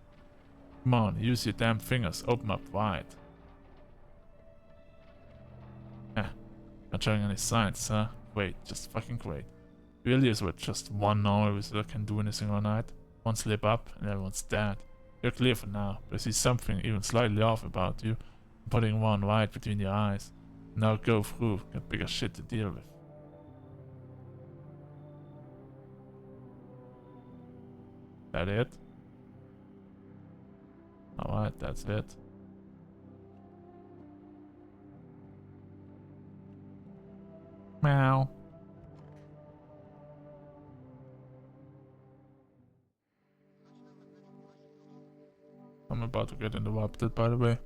Come on, use your damn fingers, open up wide. Not showing any signs, huh? Great, just fucking great. Really is with just one normal visitor can do anything all night. One slip up and everyone's dead. You're clear for now, but I see something even slightly off about you. I'm putting one right between your eyes. Now go through, got bigger shit to deal with. That it? Alright, that's it. Meow. I'm about to get interrupted, by the way.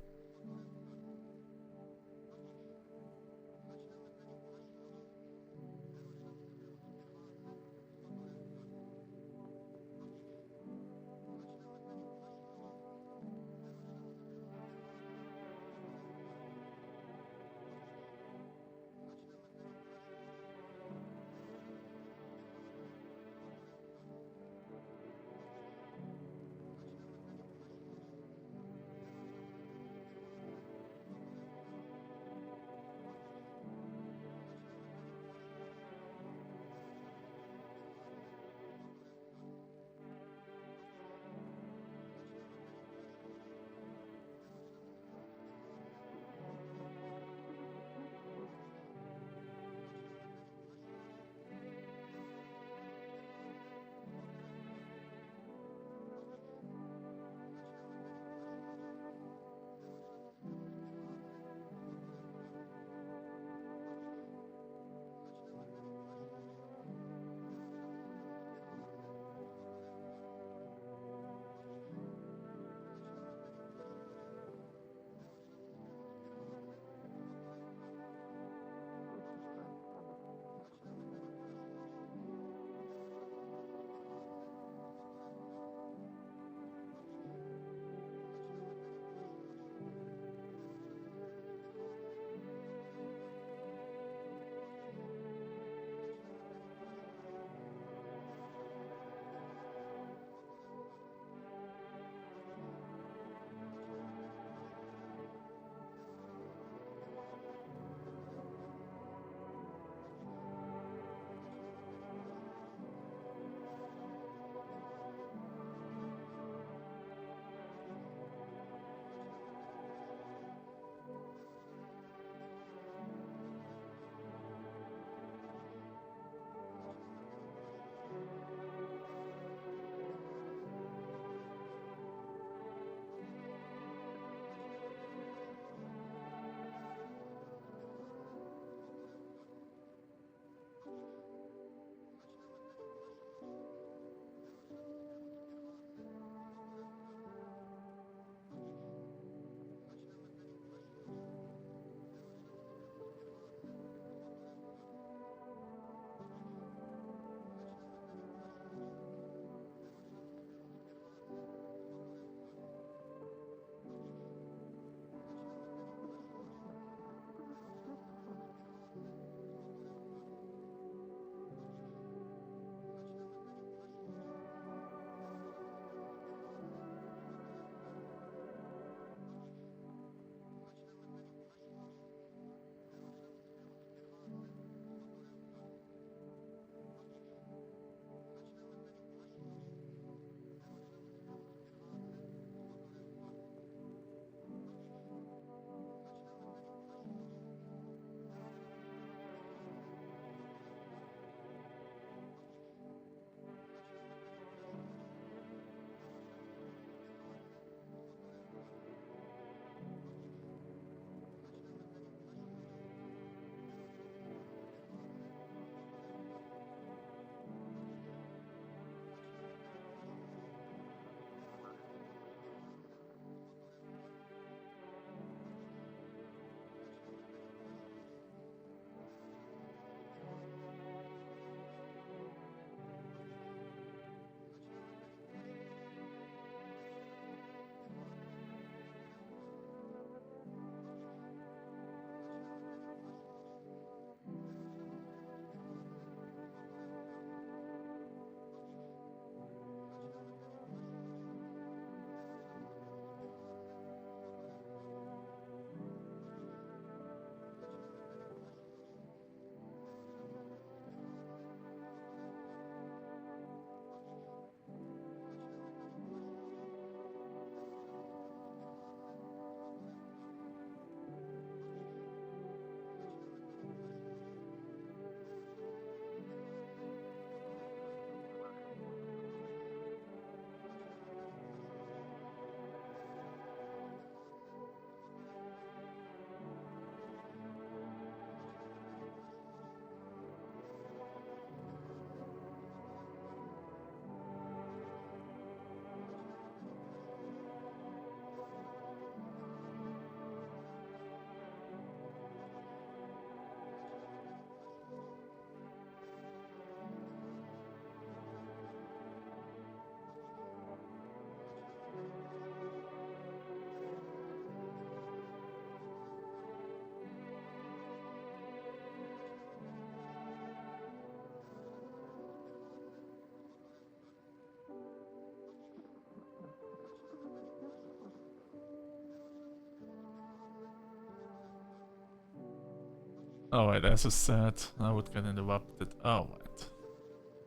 Alright, as I said, I would get interrupted. Alright.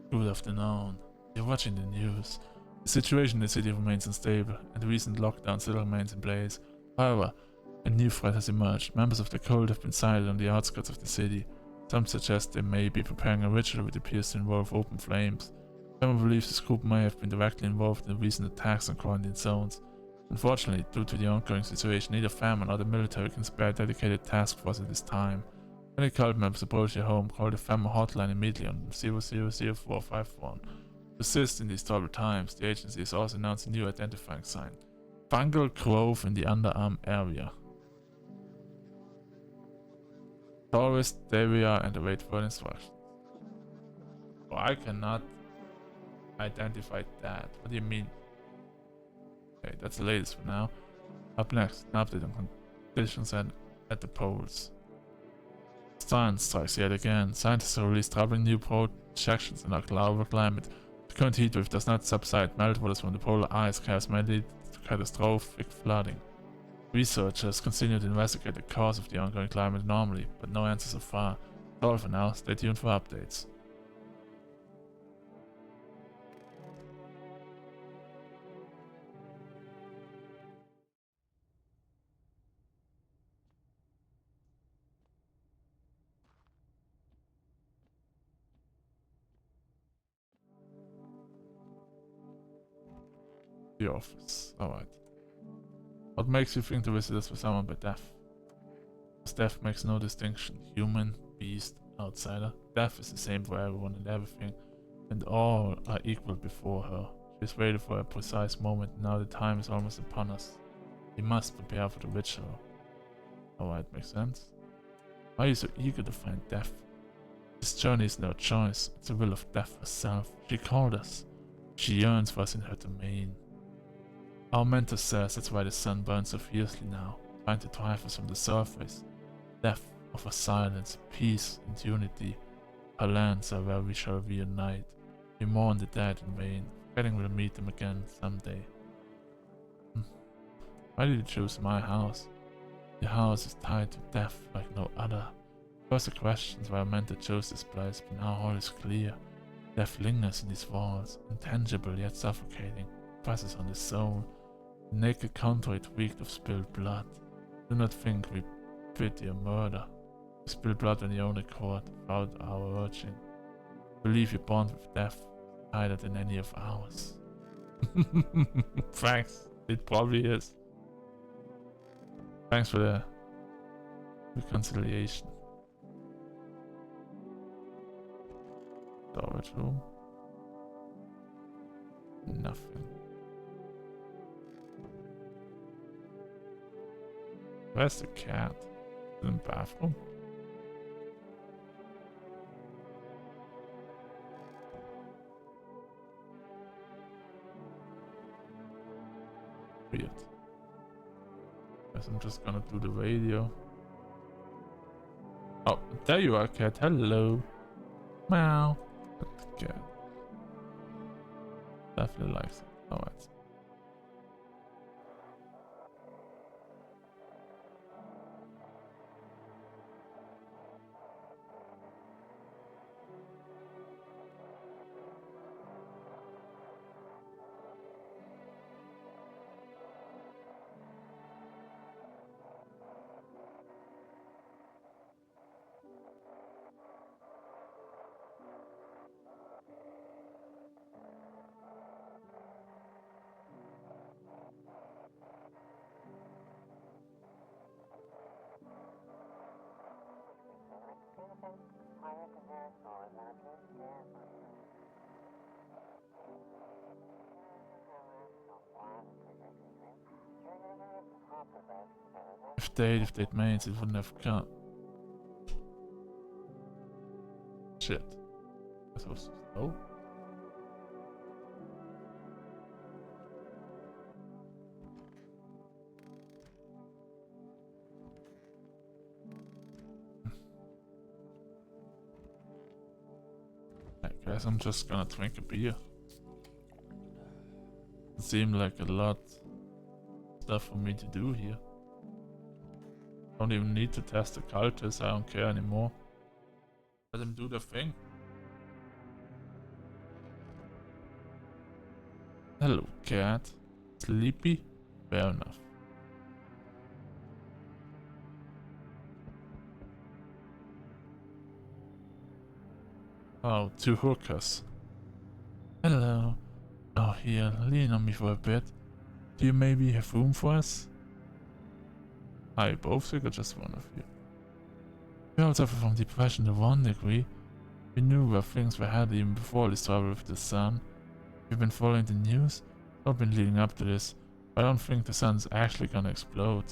Good afternoon. You're watching the news. The situation in the city remains unstable, and the recent lockdown still remains in place. However, a new threat has emerged. Members of the cult have been sighted on the outskirts of the city. Some suggest they may be preparing a ritual which appears to involve open flames. Some believes this group may have been directly involved in the recent attacks on quarantine zones. Unfortunately, due to the ongoing situation, neither famine or the military can spare a dedicated task force at this time. When any cult members approach your home, call the famine hotline immediately on 000451. To assist in these troubled times, the agency has also announced a new identifying sign. Fungal growth in the underarm area. Always there we are and await further instructions. Oh, I cannot identify that. What do you mean? Okay, that's the latest for now. Up next, an update on conditions at the poles. Science strikes yet again. Scientists have released troubling new projections in our global climate. The current heat wave does not subside. Meltwaters from the polar ice caps may lead to catastrophic flooding. Researchers continue to investigate the cause of the ongoing climate anomaly, but no answers so far. That's all for now. Stay tuned for updates. The office. Alright. What makes you think the visitors were summoned by death? Because death makes no distinction. Human, beast, outsider. Death is the same for everyone and everything, and all are equal before her. She has waited for a precise moment, and now the time is almost upon us. We must prepare for the ritual. Alright, makes sense. Why are you so eager to find death? This journey is no choice, it's the will of death herself. She called us. She yearns for us in her domain. Our mentor says that's why the sun burns so fiercely now, trying to drive us from the surface. Death offers silence, peace, and unity. Her lands are where we shall reunite. We mourn the dead in vain, forgetting we'll meet them again someday. Why did you choose my house? Your house is tied to death like no other. First the questions why our mentor chose this place, but now all is clear. Death lingers in these walls, intangible yet suffocating, presses on the soul. The naked conduit reeked of spilled blood. Do not think we pity a murder. We spill blood on your own accord, without our urging. Believe your bond with death tighter than any of ours. Thanks. It probably is. Thanks for the reconciliation. Storage room. Nothing. Where's the cat? In the bathroom? Weird. Guess I'm just gonna do the radio. Oh, there you are, cat. Hello. Meow. The cat. Definitely likes it. Alright. If they'd made it wouldn't have come. Shit. That's so slow. I guess I'm just gonna drink a beer. It seemed like a lot of stuff for me to do here. Don't even need to test the cultists, I don't care anymore. Let them do their thing. Hello, cat. Sleepy? Fair enough. Oh, two hookers. Hello. Oh, here, lean on me for a bit. Do you maybe have room for us? I both sick or just one of you? We all suffer from depression to one degree. We knew where things were headed even before this trouble with the sun. We've been following the news. I've been leading up to this. I don't think the sun's actually gonna explode.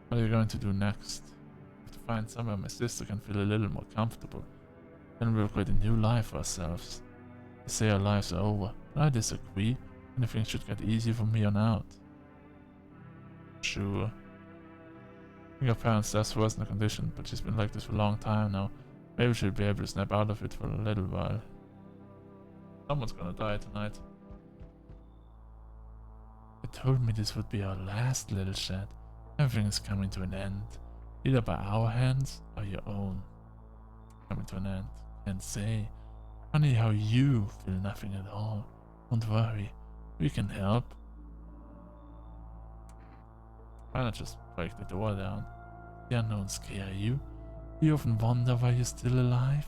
What are you going to do next? We have to find somewhere my sister can feel a little more comfortable. Then we'll create a new life for ourselves. They say our lives are over, but I disagree. Anything should get easier from here on out. Sure. I think her parents' death wasn't a condition, but she's been like this for a long time now. Maybe she'll be able to snap out of it for a little while. Someone's gonna die tonight. They told me this would be our last little shed. Everything is coming to an end. Either by our hands or your own. Coming to an end. Can't say. Funny how you feel nothing at all. Don't worry. We can help. Why not just break the door down? The unknown scare you? You often wonder why you're still alive?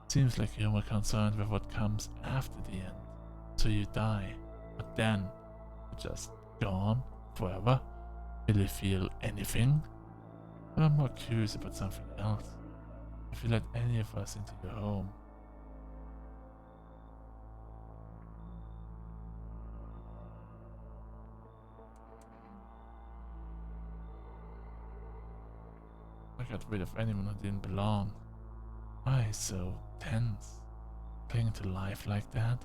Seems like you're more concerned with what comes after the end. So you die. But then, you're just gone forever? Will you feel anything? But I'm more curious about something else. If you let any of us into your home. I got rid of anyone who didn't belong. Why so tense? Clinging to life like that?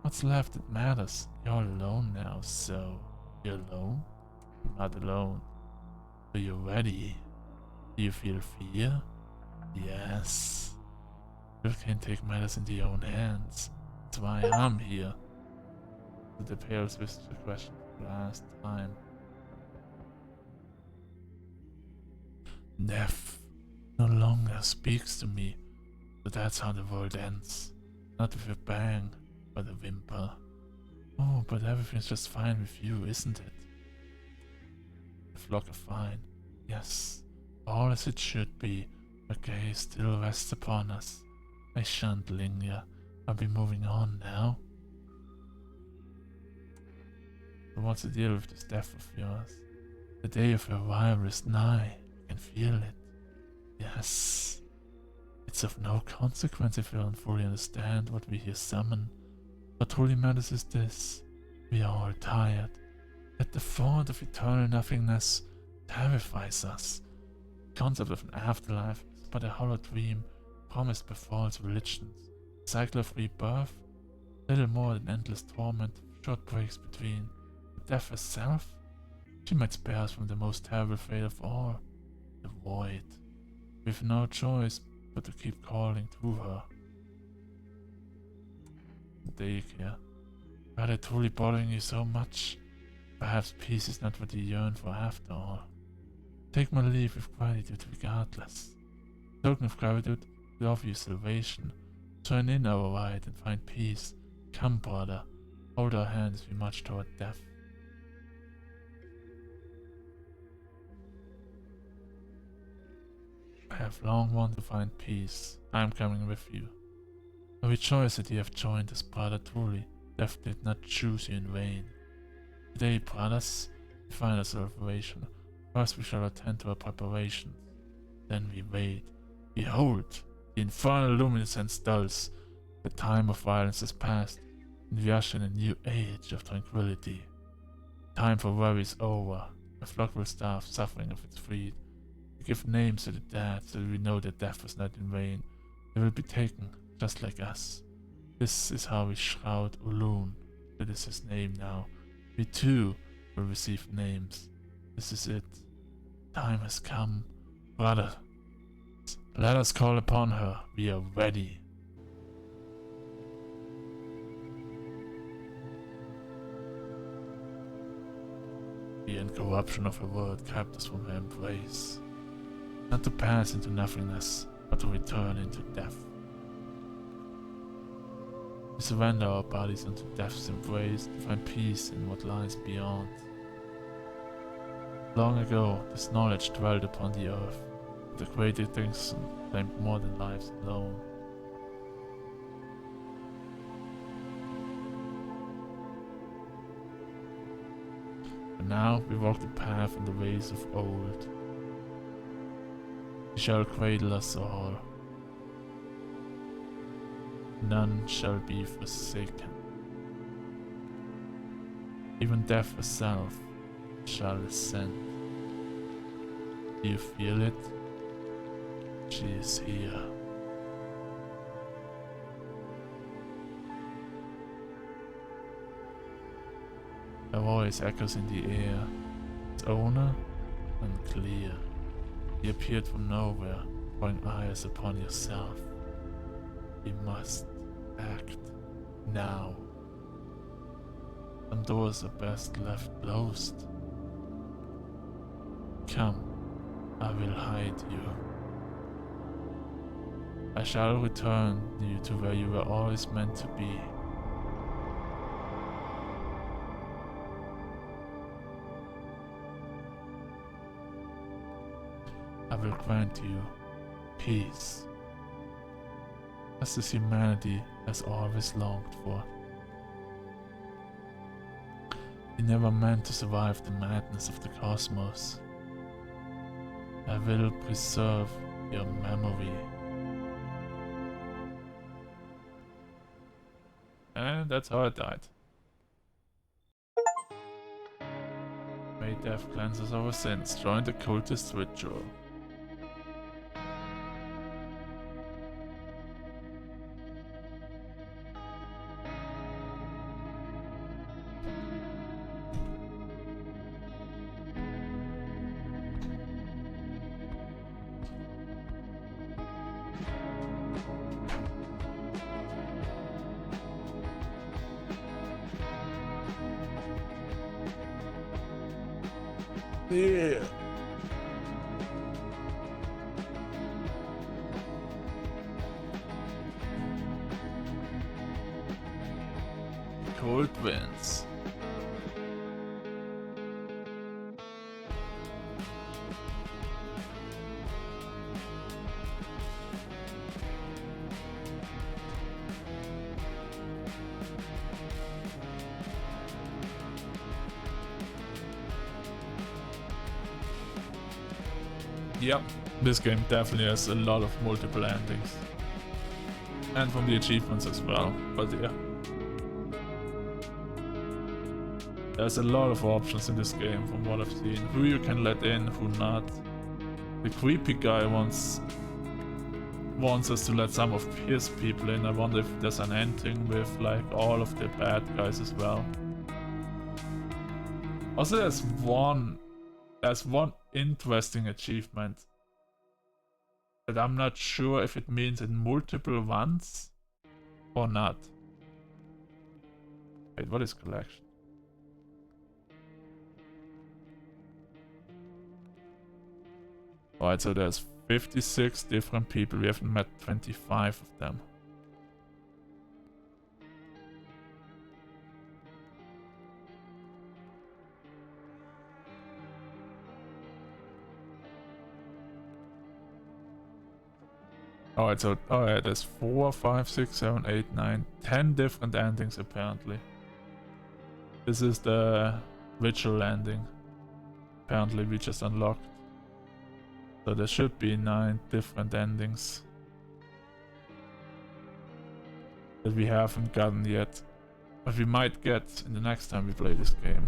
What's left that matters? You're alone now, so... You're alone? Not alone. Are you ready? Do you feel fear? Yes. You can take matters into your own hands. That's why I'm here. The pales whispered the question for the last time. Death no longer speaks to me, but that's how the world ends. Not with a bang, but a whimper. Oh, but everything's just fine with you, isn't it? The flock are fine. Yes, all as it should be. Her gaze still rests upon us. I shan't linger. I'll be moving on now. But what's the deal with this death of yours? The day of her arrival is nigh. I can feel it. Yes. It's of no consequence if we don't fully understand what we here summon. What truly matters is this. We are all tired. Yet the thought of eternal nothingness terrifies us. The concept of an afterlife is but a hollow dream promised by false religions. A cycle of rebirth, little more than endless torment, short breaks between. But death herself? She might spare us from the most terrible fate of all. The void. We've no choice but to keep calling to her. Daycare. Are they truly bothering you so much? Perhaps peace is not what you yearn for after all. Take my leave with gratitude regardless. Token of gratitude, we offer you salvation. Join in our ride and find peace. Come, brother. Hold our hands as we march toward death. I have long wanted to find peace. I am coming with you. I rejoice that you have joined us, brother. Truly, death did not choose you in vain. Today, brothers, we find our salvation. First we shall attend to our preparations. Then we wait. Behold, the infernal luminescence dulls. The time of violence is past, and we usher in a new age of tranquility. Time for worry is over. The flock will starve, suffering of its freed. We give names to the dead so that we know that death was not in vain. They will be taken, just like us. This is how we shroud Ulun. That is his name now. We too will receive names. This is it. Time has come. Brother, let us call upon her. We are ready. The incorruption of her word kept us from her embrace. Not to pass into nothingness, but to return into death. We surrender our bodies into death's embrace to find peace in what lies beyond. Long ago, this knowledge dwelled upon the earth, but the great extinction claimed more than lives alone. But now we walk the path in the ways of old. He shall cradle us all. None shall be forsaken. Even death herself shall ascend. Do you feel it? She is here. Her voice echoes in the air. Its owner? Unclear. He appeared from nowhere, pouring eyes upon yourself. We must act now. Some doors are best left closed. Come, I will hide you. I shall return you to where you were always meant to be. I will grant you peace, as this humanity has always longed for. You never meant to survive the madness of the cosmos. I will preserve your memory. And that's how I died. May death cleanse us of our sins. Join the cultist ritual. Yeah. Cold winds. Yep, this game definitely has a lot of multiple endings. And from the achievements as well, but yeah. There's a lot of options in this game from what I've seen. Who you can let in, who not. The creepy guy wants us to let some of his people in. I wonder if there's an ending with like all of the bad guys as well. Also there's one interesting achievement that I'm not sure if it means in multiple ones or not. Wait, what is collection? Alright, so there's 56 different people. We haven't met 25 of them. Alright, so there's 4, 5, 6, 7, 8, 9, 10 different endings apparently. This is the ritual ending. Apparently we just unlocked. So there should be 9 different endings that we haven't gotten yet. But we might get in the next time we play this game.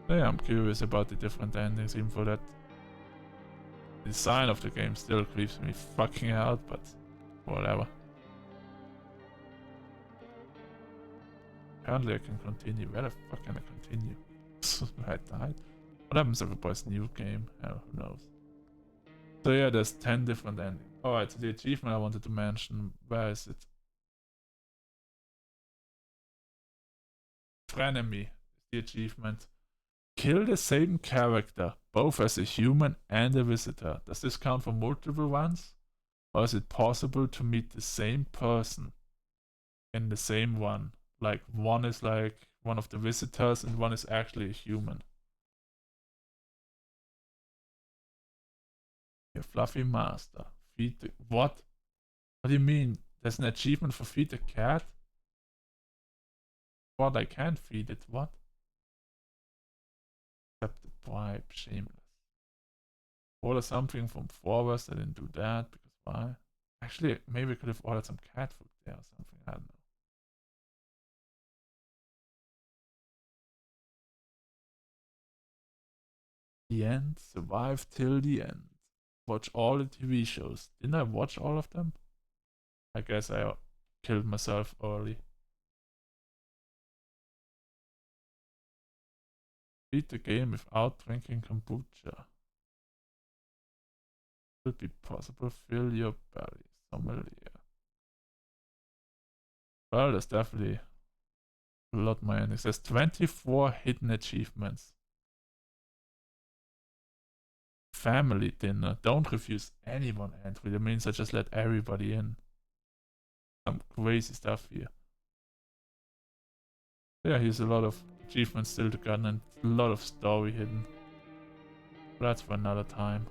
So yeah, I'm curious about the different endings, even for that. The design of the game still creeps me fucking out, but whatever. Apparently I can continue. Where the fuck can I continue? I died. What happens if I press new game? Hell, who knows? So yeah, there's 10 different endings. Alright, so the achievement I wanted to mention, where is it? Frenemy is the achievement. Kill the same character, both as a human and a visitor. Does this count for multiple ones? Or is it possible to meet the same person in the same one? Like one is like one of the visitors and one is actually a human. A fluffy master. Feed the... What? What do you mean? There's an achievement for feed the cat? What? I can't feed it. What? Accept the bribe. Shameless. Order something from Forwest. I didn't do that because why? Actually, maybe I could have ordered some cat food there or something. I don't know. The end. Survive till the end. Watch all the TV shows. Didn't I watch all of them? I guess I killed myself early. Beat the game without drinking kombucha. Could be possible. Fill your belly. Sommelier. Well, there's definitely a lot more endings. There's 24 hidden achievements. Family dinner. Don't refuse anyone entry. That means I just let everybody in. Some crazy stuff here. Yeah, here's a lot of achievements still to get and a lot of story hidden. But that's for another time.